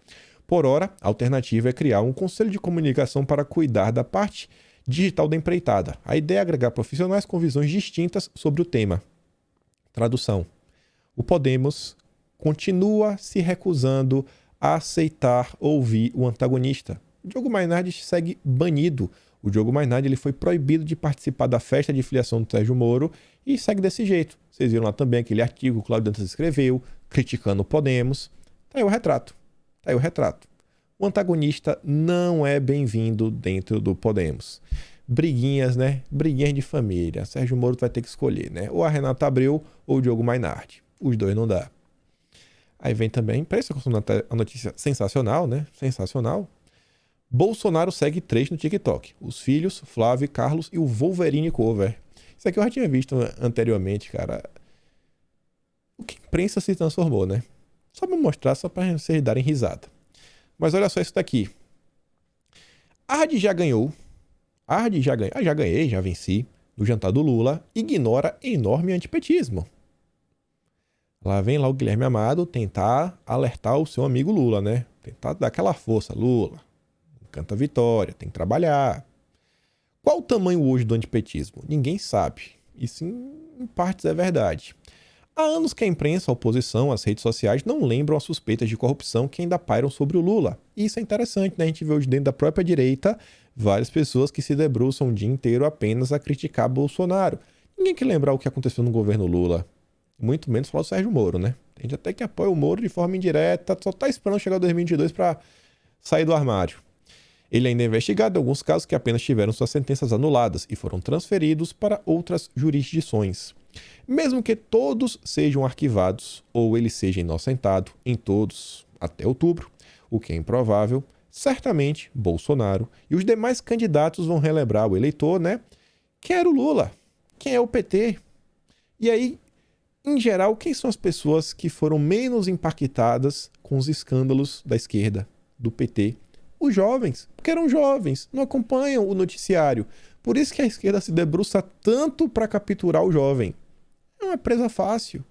Por ora, a alternativa é criar um conselho de comunicação para cuidar da parte digital da empreitada. A ideia é agregar profissionais com visões distintas sobre o tema. Tradução. O Podemos continua se recusando a aceitar ouvir o antagonista. O Diogo Mainardi segue banido. O Diogo Mainardi ele foi proibido de participar da festa de filiação do Sérgio Moro e segue desse jeito. Vocês viram lá também aquele artigo que o Cláudio Dantas escreveu, criticando o Podemos. Tá aí o retrato. Tá aí o retrato. O antagonista não é bem-vindo dentro do Podemos. Briguinhas, né? Briguinhas de família. Sérgio Moro vai ter que escolher, né? Ou a Renata Abreu ou o Diogo Mainardi. Os dois não dá. Aí vem também a imprensa com a notícia sensacional, né? Sensacional. Bolsonaro segue 3 no TikTok. Os filhos, Flávio e Carlos e o Wolverine Cover. Isso aqui eu já tinha visto anteriormente, cara. O que a imprensa se transformou, né? Só pra mostrar, só pra vocês darem risada. Mas olha só isso daqui. Arde já ganhou. Arde já ganhou. Já ganhei, já venci. No jantar do Lula. Ignora enorme antipetismo. Lá vem lá o Guilherme Amado tentar alertar o seu amigo Lula, né? Tentar dar aquela força. Lula, canta vitória, tem que trabalhar. Qual o tamanho hoje do antipetismo? Ninguém sabe. Isso em partes é verdade. Há anos que a imprensa, a oposição, as redes sociais não lembram as suspeitas de corrupção que ainda pairam sobre o Lula. E isso é interessante, né? A gente vê hoje dentro da própria direita várias pessoas que se debruçam o dia inteiro apenas a criticar Bolsonaro. Ninguém quer lembrar o que aconteceu no governo Lula. muito menos falar do Sérgio Moro, né? Tem gente até que apoia o Moro de forma indireta, só tá esperando chegar 2022 para sair do armário. Ele ainda é investigado em alguns casos que apenas tiveram suas sentenças anuladas e foram transferidos para outras jurisdições. Mesmo que todos sejam arquivados ou ele seja inocentado em todos até outubro, o que é improvável, certamente Bolsonaro e os demais candidatos vão relembrar o eleitor, né? Quem era o Lula? Quem é o PT? E aí, em geral, quem são as pessoas que foram menos impactadas com os escândalos da esquerda, do PT? Os jovens, porque eram jovens, não acompanham o noticiário. Por isso que a esquerda se debruça tanto para capturar o jovem. É uma presa fácil.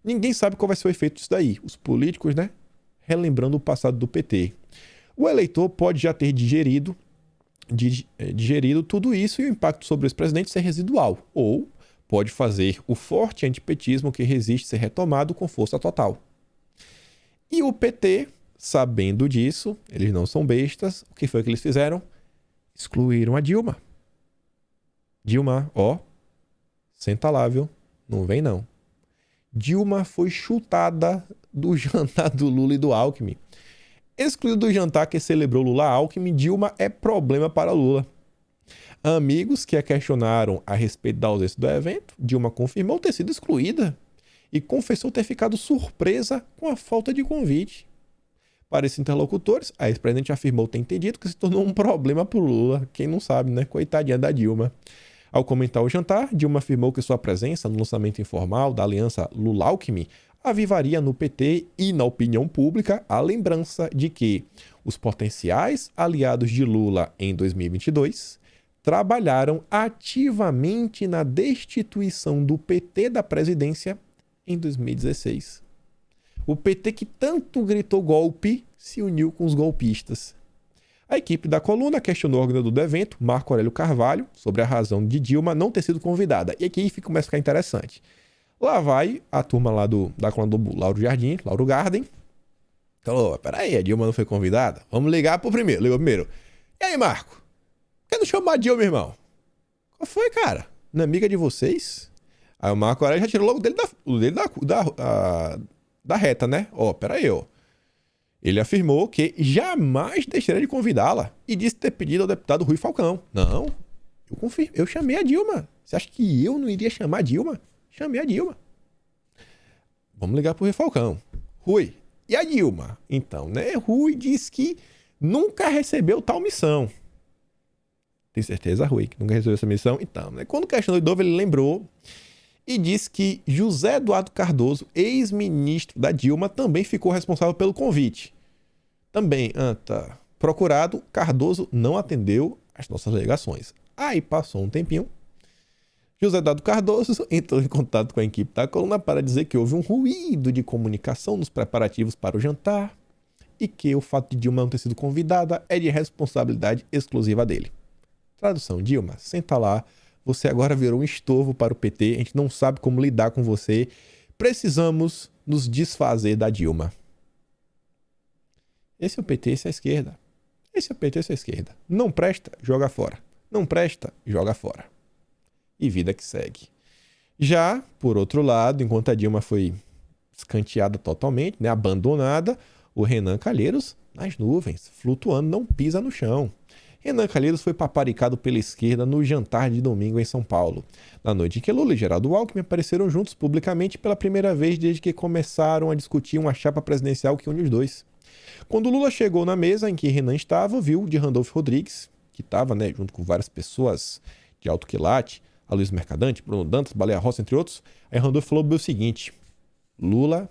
Ninguém sabe qual vai ser o efeito disso daí. Os políticos, né? Relembrando o passado do PT. O eleitor pode já ter digerido tudo isso e o impacto sobre o ex-presidente ser residual. Ou pode fazer o forte antipetismo que resiste ser retomado com força total. E o PT, sabendo disso, eles não são bestas, o que foi que eles fizeram? Excluíram a Dilma. Dilma, ó, senta lá, viu? Não vem não. Dilma foi chutada do jantar do Lula e do Alckmin. Excluído do jantar que celebrou Lula-Alckmin, Dilma é problema para Lula. Amigos que a questionaram a respeito da ausência do evento, Dilma confirmou ter sido excluída e confessou ter ficado surpresa com a falta de convite. Para esses interlocutores, a ex-presidente afirmou ter entendido que se tornou um problema para o Lula. Quem não sabe, né? Coitadinha da Dilma. Ao comentar o jantar, Dilma afirmou que sua presença no lançamento informal da aliança Lula-Alckmin avivaria no PT e na opinião pública a lembrança de que os potenciais aliados de Lula em 2022 trabalharam ativamente na destituição do PT da presidência em 2016. O PT que tanto gritou golpe se uniu com os golpistas. A equipe da coluna questionou o organizador do evento, Marco Aurélio Carvalho, sobre a razão de Dilma não ter sido convidada. E aqui começa a ficar interessante. Lá vai a turma lá da coluna do Lauro Jardim, Lauro Garden. Falou, peraí, a Dilma não foi convidada? Vamos ligar pro primeiro. Ligou primeiro. E aí, Marco? Quer não chamar a Dilma, meu irmão? Qual foi, cara? Não é amiga de vocês? Aí o Marco Aurélio já tirou logo dele da reta, né? Ó, peraí, ó. Ele afirmou que jamais deixaria de convidá-la e disse ter pedido ao deputado Rui Falcão. Não, eu chamei a Dilma. Você acha que eu não iria chamar a Dilma? Chamei a Dilma. Vamos ligar pro Rui Falcão. Rui, e a Dilma? Então, né? Rui disse que nunca recebeu tal missão. Tem certeza, Rui, que nunca recebeu essa missão? Então, né? Quando questionou de novo, ele lembrou e disse que José Eduardo Cardoso, ex-ministro da Dilma, também ficou responsável pelo convite. Também, procurado, Cardoso não atendeu às nossas alegações. Aí passou um tempinho. José Eduardo Cardoso entrou em contato com a equipe da coluna para dizer que houve um ruído de comunicação nos preparativos para o jantar e que o fato de Dilma não ter sido convidada é de responsabilidade exclusiva dele. Tradução: Dilma, senta lá. Você agora virou um estorvo para o PT. A gente não sabe como lidar com você. Precisamos nos desfazer da Dilma. Esse é o PT, esse é a esquerda. Esse é o PT, esse é a esquerda. Não presta, joga fora. Não presta, joga fora. E vida que segue. Já, por outro lado, enquanto a Dilma foi escanteada totalmente, né, abandonada, o Renan Calheiros nas nuvens, flutuando, não pisa no chão. Renan Calheiros foi paparicado pela esquerda no jantar de domingo em São Paulo, na noite em que Lula e Geraldo Alckmin apareceram juntos publicamente pela primeira vez desde que começaram a discutir uma chapa presidencial que une os dois. Quando Lula chegou na mesa em que Renan estava, viu de Randolfo Rodrigues, que estava, né, junto com várias pessoas de alto quilate, Aloysio Mercadante, Bruno Dantas, Baleia Rossi, entre outros. Aí Randolfo falou o seguinte: Lula,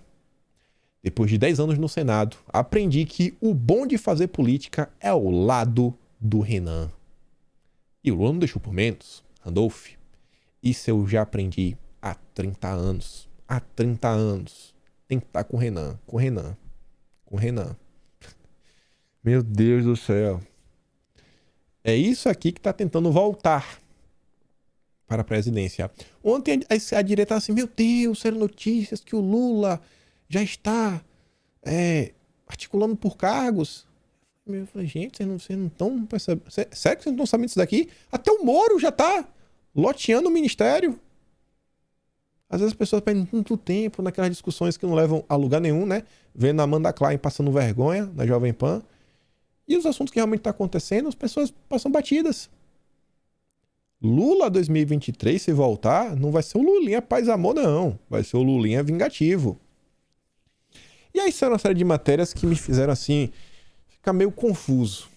depois de 10 anos no Senado, aprendi que o bom de fazer política é ao lado do Renan. E o Lula não deixou por menos. Randolph, isso eu já aprendi há 30 anos. Há 30 anos. Tem que estar com o Renan. Com o Renan. Com o Renan. Meu Deus do céu. É isso aqui que está tentando voltar para a presidência. Ontem a direita assim, meu Deus, saíram notícias que o Lula já está articulando por cargos. Eu falei, gente, vocês não estão percebendo? Sério que vocês não estão sabendo disso daqui? Até o Moro já está loteando o ministério. Às vezes as pessoas perdem muito tempo naquelas discussões que não levam a lugar nenhum, né? Vendo a Amanda Klein passando vergonha na Jovem Pan. E os assuntos que realmente estão acontecendo, as pessoas passam batidas. Lula 2023, se voltar, não vai ser o Lulinha paz e amor, não. Vai ser o Lulinha vingativo. E aí são uma série de matérias que me fizeram, assim, ficar meio confuso.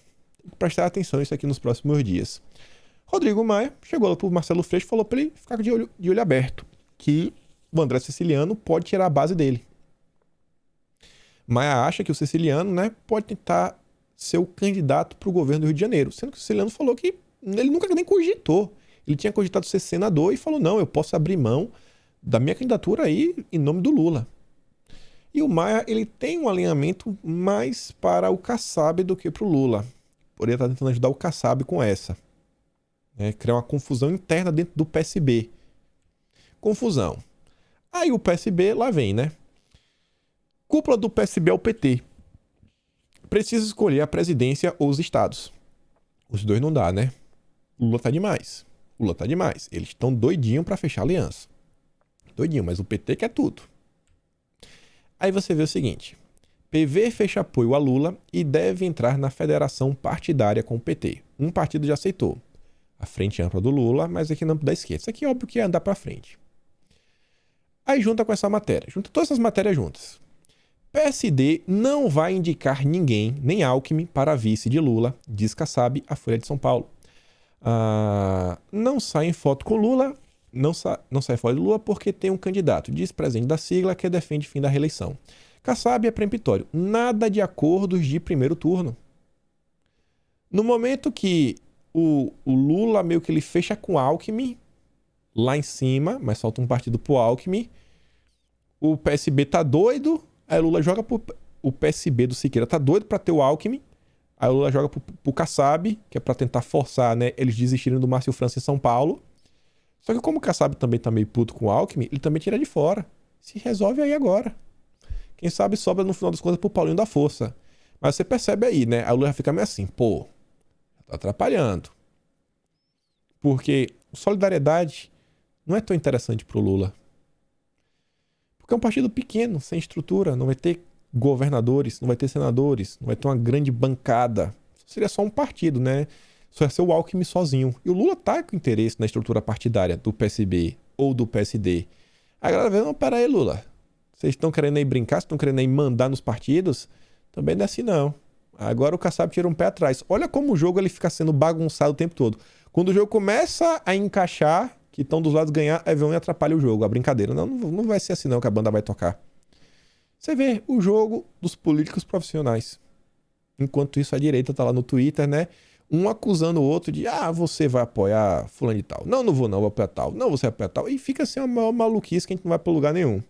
Tem que prestar atenção nisso aqui nos próximos dias. Rodrigo Maia chegou lá pro Marcelo Freixo e falou para ele ficar de olho aberto, que o André Siciliano pode tirar a base dele. Maia acha que o Siciliano, né, pode tentar ser o candidato para o governo do Rio de Janeiro, sendo que o Siciliano falou que ele nunca nem cogitou. Ele tinha cogitado ser senador e falou, não, eu posso abrir mão da minha candidatura aí em nome do Lula. E o Maia, ele tem um alinhamento mais para o Kassab do que para o Lula. Poderia estar tentando ajudar o Kassab com essa. Criar uma confusão interna dentro do PSB. Confusão. Aí o PSB, lá vem, né? Cúpula do PSB é o PT. Precisa escolher a presidência ou os estados. Os dois não dá, né? Lula tá demais. Eles estão doidinhos para fechar aliança. Doidinho, mas o PT quer tudo. Aí você vê o seguinte. PV fecha apoio a Lula e deve entrar na federação partidária com o PT. Um partido já aceitou. A frente ampla do Lula, mas aqui não da esquerda. Isso aqui é óbvio que ia andar para frente. Aí junta com essa matéria. Junta todas essas matérias juntas. PSD não vai indicar ninguém, nem Alckmin, para vice de Lula, diz Kassab, a Folha de São Paulo. Não sai em foto com Lula, não sai foto de Lula porque tem um candidato, diz presidente da sigla, que defende fim da reeleição. Kassab é peremptório. Nada de acordos de primeiro turno. No momento que o Lula meio que ele fecha com Alckmin, lá em cima, mas falta um partido pro Alckmin, o PSB tá doido, aí o Lula joga o PSB do Siqueira tá doido pra ter o Alckmin, aí o Lula joga pro Kassab, que é pra tentar forçar, né, eles desistirem do Márcio França em São Paulo. Só que como o Kassab também tá meio puto com o Alckmin, ele também tira de fora. Se resolve aí agora. Quem sabe sobra no final das contas pro Paulinho da Força. Mas você percebe aí, né, a Lula fica meio assim, pô, tá atrapalhando. Porque Solidariedade não é tão interessante pro Lula. Porque é um partido pequeno, sem estrutura, não vai ter governadores, não vai ter senadores, não vai ter uma grande bancada. Seria só um partido, né? Só ia ser o Alckmin sozinho. E o Lula tá com interesse na estrutura partidária do PSB ou do PSD. A galera vê, não, pera aí, Lula. Vocês estão querendo aí brincar, vocês estão querendo aí mandar nos partidos? Também não é assim, não. Agora o Kassab tira um pé atrás. Olha como o jogo ele fica sendo bagunçado o tempo todo. Quando o jogo começa a encaixar, que estão dos lados ganhar, aí vem um e atrapalha o jogo, a brincadeira. Não vai ser assim não que a banda vai tocar. Você vê o jogo dos políticos profissionais. Enquanto isso, a direita tá lá no Twitter, né? Um acusando o outro de, você vai apoiar fulano de tal. Não vou não, vou apoiar tal. Não, você vai apoiar tal. E fica assim uma maior maluquice que a gente não vai pra lugar nenhum.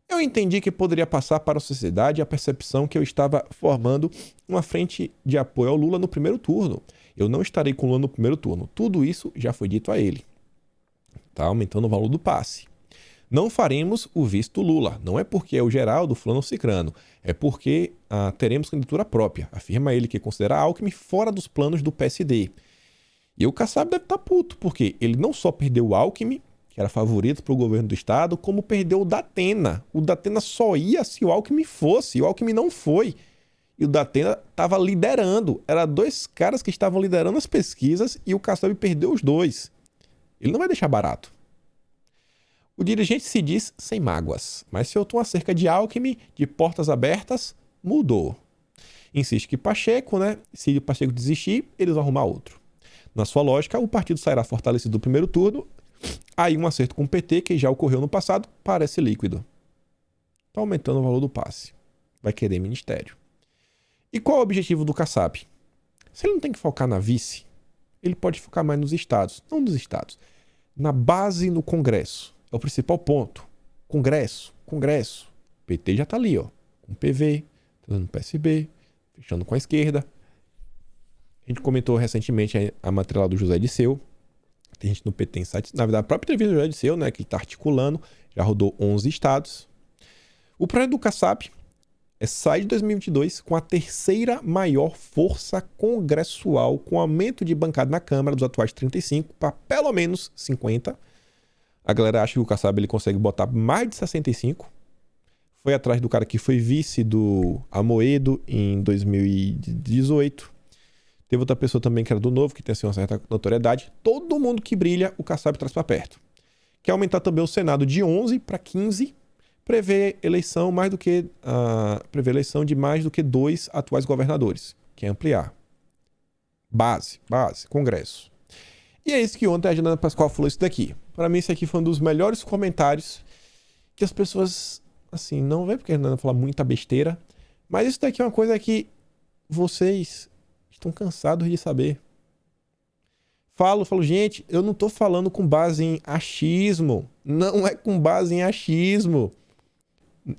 Eu entendi que poderia passar para a sociedade a percepção que eu estava formando uma frente de apoio ao Lula no primeiro turno. Eu não estarei com o Lula no primeiro turno. Tudo isso já foi dito a ele. Está aumentando o valor do passe. Não faremos o visto Lula. Não é porque é o Geraldo, fulano ou cicrano. É porque teremos candidatura própria. Afirma ele que considera Alckmin fora dos planos do PSD. E o Kassab deve estar puto, porque ele não só perdeu o Alckmin, que era favorito para o governo do estado, como perdeu o Datena. O Datena só ia se o Alckmin fosse. E o Alckmin não foi. E o Datena estava liderando. Eram dois caras que estavam liderando as pesquisas e o Kassab perdeu os dois. Ele não vai deixar barato. O dirigente se diz sem mágoas, mas se eu estou acerca de Alckmin, de portas abertas, mudou. Insiste que Pacheco, né? Se o Pacheco desistir, eles vão arrumar outro. Na sua lógica, o partido sairá fortalecido do primeiro turno. Aí um acerto com o PT, que já ocorreu no passado, parece líquido. Está aumentando o valor do passe. Vai querer ministério. E qual é o objetivo do Kassab? Se ele não tem que focar na vice, ele pode focar mais nos estados. Não nos estados. Na base no Congresso. É o principal ponto. Congresso. O PT já está ali, ó. Com o PV, no PSB, fechando com a esquerda. A gente comentou recentemente a matéria lá do José Disseu. Tem gente no PT em site. Na verdade, a própria entrevista do José Disseu, né? Que ele está articulando. Já rodou 11 estados. O projeto do Kassab sai de 2022 com a terceira maior força congressual, com aumento de bancada na Câmara dos atuais 35 para pelo menos 50. A galera acha que o Kassab ele consegue botar mais de 65. Foi atrás do cara que foi vice do Amoedo em 2018. Teve outra pessoa também que era do Novo, que tem assim, uma certa notoriedade. Todo mundo que brilha, o Kassab traz para perto. Quer aumentar também o Senado de 11 para 15. Prevê eleição de mais do que 2 atuais governadores. Quer ampliar. Base, Congresso. E é isso que ontem a Janaína Pascoal falou isso daqui. Para mim, esse aqui foi um dos melhores comentários que as pessoas, assim, não vê porque a Janaína fala muita besteira, mas isso daqui é uma coisa que vocês estão cansados de saber. Falo, gente, eu não tô falando com base em achismo. Não é com base em achismo.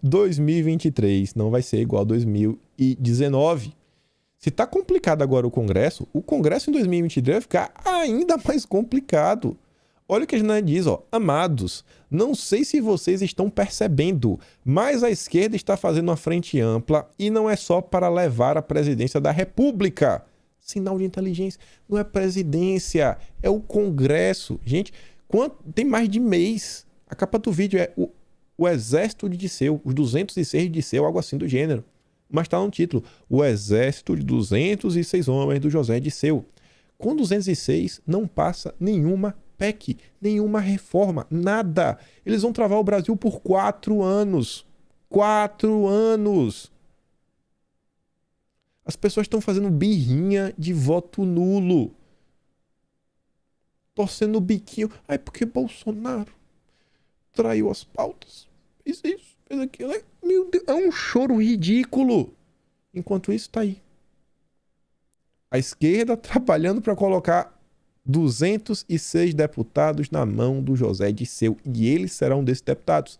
2023 não vai ser igual a 2019. Se tá complicado agora o Congresso em 2023 vai ficar ainda mais complicado. Olha o que a Janaína diz, ó. Amados, não sei se vocês estão percebendo, mas a esquerda está fazendo uma frente ampla e não é só para levar a presidência da República. Sinal de inteligência. Não é presidência, é o Congresso. Gente, tem mais de mês. A capa do vídeo é o Exército de Disseu, os 206 de Disseu, algo assim do gênero. Mas está no título, o Exército de 206 homens do José Disseu. Com 206 não passa nenhuma PEC, nenhuma reforma, nada. Eles vão travar o Brasil por 4 anos. 4 anos. As pessoas estão fazendo birrinha de voto nulo. Torcendo o biquinho. Ai, porque Bolsonaro traiu as pautas. Fez isso, fez aquilo. Meu Deus, é um choro ridículo. Enquanto isso, tá aí. A esquerda trabalhando para colocar 206 deputados na mão do José Disseu. E ele será um desses deputados.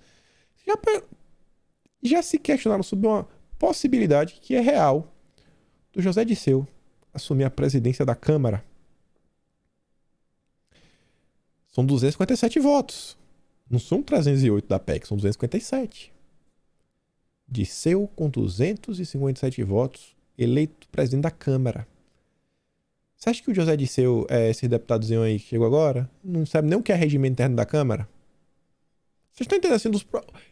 Já se questionaram sobre uma possibilidade que é real do José Disseu assumir a presidência da Câmara. São 257 votos. Não são 308 da PEC, são 257. Disseu com 257 votos, eleito presidente da Câmara. Você acha que o José Disseu é esse deputadozinho aí que chegou agora? Não sabe nem o que é regimento interno da Câmara? Vocês estão entendendo assim?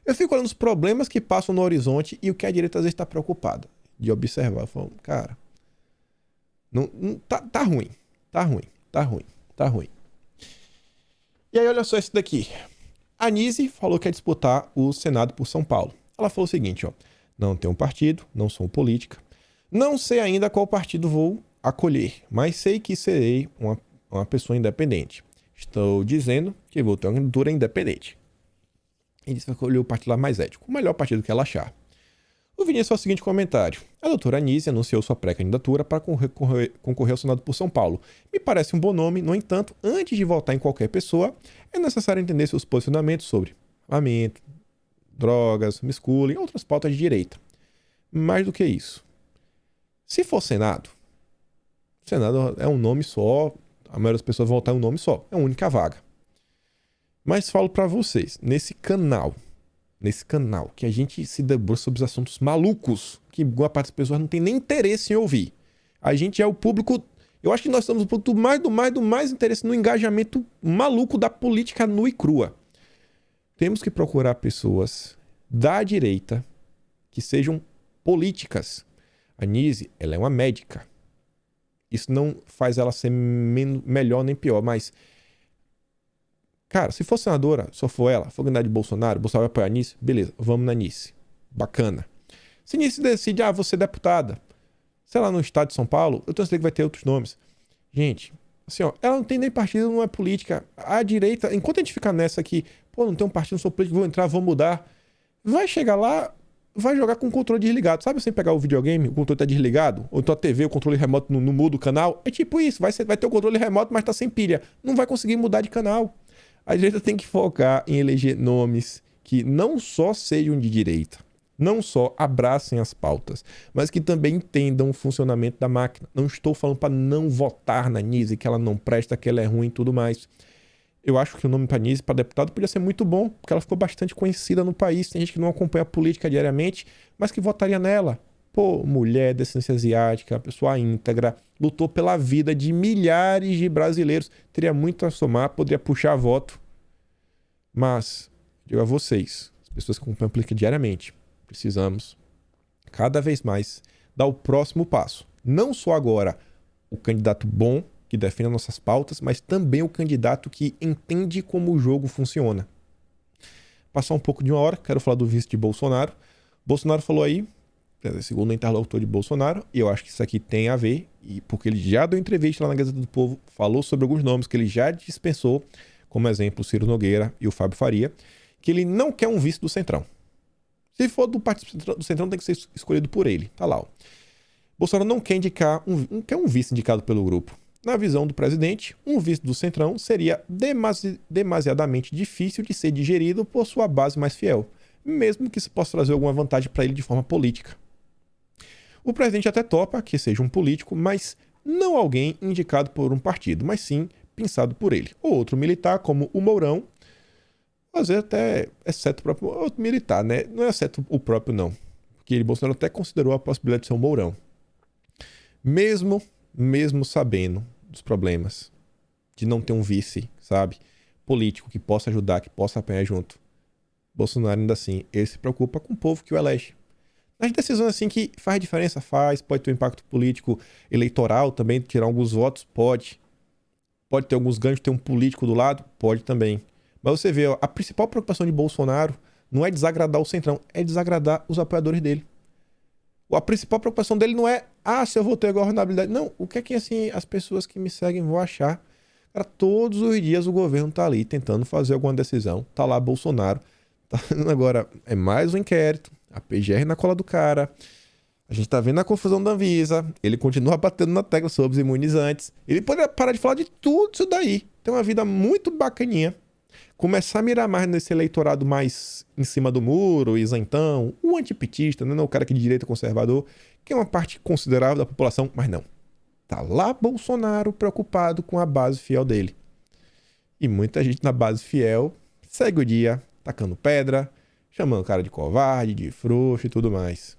Eu fico olhando os problemas que passam no horizonte e o que a direita às vezes está preocupada de observar. Eu falo, cara, tá ruim. Tá ruim. E aí, olha só esse daqui. A Nise falou que ia disputar o Senado por São Paulo. Ela falou o seguinte, ó. Não tenho um partido, não sou política. Não sei ainda qual partido vou acolher, mas sei que serei uma pessoa independente. Estou dizendo que vou ter uma candidatura independente. E disse que escolheu o partido lá mais ético, o melhor partido que ela achar. O Vinícius faz o seguinte comentário. A doutora Anísia anunciou sua pré-candidatura para concorrer ao Senado por São Paulo. Me parece um bom nome, no entanto, antes de votar em qualquer pessoa, é necessário entender seus posicionamentos sobre armamento, drogas, homeschooling e outras pautas de direita. Mais do que isso. Se for Senado é um nome só, a maioria das pessoas vão votar em um nome só, é a única vaga. Mas falo para vocês, nesse canal, que a gente se debruça sobre os assuntos malucos, que boa parte das pessoas não tem nem interesse em ouvir. A gente é o público, eu acho que nós somos o público do mais interesse no engajamento maluco da política nua e crua. Temos que procurar pessoas da direita que sejam políticas. A Nise, ela é uma médica. Isso não faz ela ser melhor nem pior, mas... Cara, se for senadora, só for ela, for candidata de Bolsonaro vai apoiar a Nice, beleza, vamos na Nice. Bacana. Se Nice decide, vou ser deputada, sei lá, no estado de São Paulo, eu tenho certeza que vai ter outros nomes. Gente, assim, ó, ela não tem nem partido, não é política. A direita, enquanto a gente ficar nessa aqui, não tem um partido, não sou político, vou entrar, vou mudar, vai chegar lá, vai jogar com o controle desligado. Sabe você pegar o videogame, o controle tá desligado? Ou tua TV, o controle remoto não muda o canal? É tipo isso, vai ter o controle remoto, mas tá sem pilha. Não vai conseguir mudar de canal. A direita tem que focar em eleger nomes que não só sejam de direita, não só abracem as pautas, mas que também entendam o funcionamento da máquina. Não estou falando para não votar na Nise, que ela não presta, que ela é ruim e tudo mais. Eu acho que o nome para Nise, para deputado, podia ser muito bom, porque ela ficou bastante conhecida no país. Tem gente que não acompanha a política diariamente, mas que votaria nela. Mulher, descendência asiática, pessoa íntegra, lutou pela vida de milhares de brasileiros, teria muito a somar, poderia puxar voto. Mas, digo a vocês, as pessoas que acompanham a política diariamente, precisamos cada vez mais dar o próximo passo. Não só agora o candidato bom, que defende as nossas pautas, mas também o candidato que entende como o jogo funciona. Passar um pouco de uma hora, quero falar do vice de Bolsonaro. Bolsonaro falou aí, segundo o interlocutor de Bolsonaro, e eu acho que isso aqui tem a ver, porque ele já deu entrevista lá na Gazeta do Povo, falou sobre alguns nomes que ele já dispensou, como exemplo o Ciro Nogueira e o Fábio Faria, que ele não quer um vice do Centrão. Se for do partido do Centrão, tem que ser escolhido por ele. Tá lá, ó. Bolsonaro não quer indicar quer um vice indicado pelo grupo. Na visão do presidente, um vice do Centrão seria demasiadamente difícil de ser digerido por sua base mais fiel, mesmo que isso possa trazer alguma vantagem para ele de forma política. O presidente até topa que seja um político, mas não alguém indicado por um partido, mas sim pensado por ele. Ou outro militar, como o Mourão, às vezes até exceto o próprio outro militar, né? Não é exceto o próprio, não. Porque Bolsonaro até considerou a possibilidade de ser um Mourão. Mesmo sabendo dos problemas de não ter um vice, sabe, político que possa ajudar, que possa apanhar junto, Bolsonaro ainda assim, ele se preocupa com o povo que o elege. Nas decisões assim que faz diferença, pode ter um impacto político eleitoral também, tirar alguns votos, pode ter alguns ganhos, ter um político do lado, pode também. Mas você vê, ó, a principal preocupação de Bolsonaro não é desagradar o Centrão, é desagradar os apoiadores dele. A principal preocupação dele não é, se eu vou ter governabilidade. Não, o que é que assim, as pessoas que me seguem vão achar? Cara, todos os dias o governo tá ali tentando fazer alguma decisão. Tá lá Bolsonaro. Tá, agora, é mais um inquérito. A PGR na cola do cara. A gente tá vendo a confusão da Anvisa. Ele continua batendo na tecla sobre os imunizantes. Ele poderia parar de falar de tudo isso daí. Tem uma vida muito bacaninha. Começar a mirar mais nesse eleitorado mais em cima do muro, isentão, o antipetista, né? Não o cara que de direita conservador, que é uma parte considerável da população, mas não. Tá lá Bolsonaro preocupado com a base fiel dele. E muita gente na base fiel segue o dia tacando pedra, chamando o cara de covarde, de frouxo e tudo mais.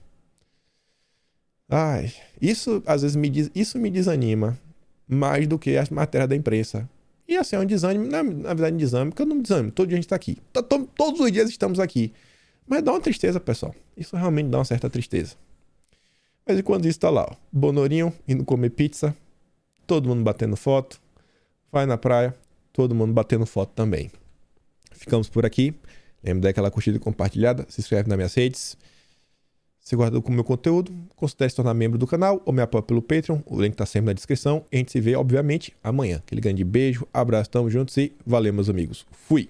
Isso às vezes me desanima mais do que as matérias da imprensa. E assim, é um desânimo, na verdade, um desânimo, porque eu não me desanimo, todo dia a gente tá aqui. Todos os dias estamos aqui. Mas dá uma tristeza, pessoal. Isso realmente dá uma certa tristeza. Mas enquanto isso tá lá, ó, Bonorinho indo comer pizza, todo mundo batendo foto, vai na praia, todo mundo batendo foto também. Ficamos por aqui. Lembra daquela curtida e compartilhada, se inscreve nas minhas redes. Se guardou com o meu conteúdo, considere se tornar membro do canal ou me apoia pelo Patreon, o link tá sempre na descrição. E a gente se vê, obviamente, amanhã. Aquele grande beijo, abraço, tamo juntos e valeu, meus amigos. Fui!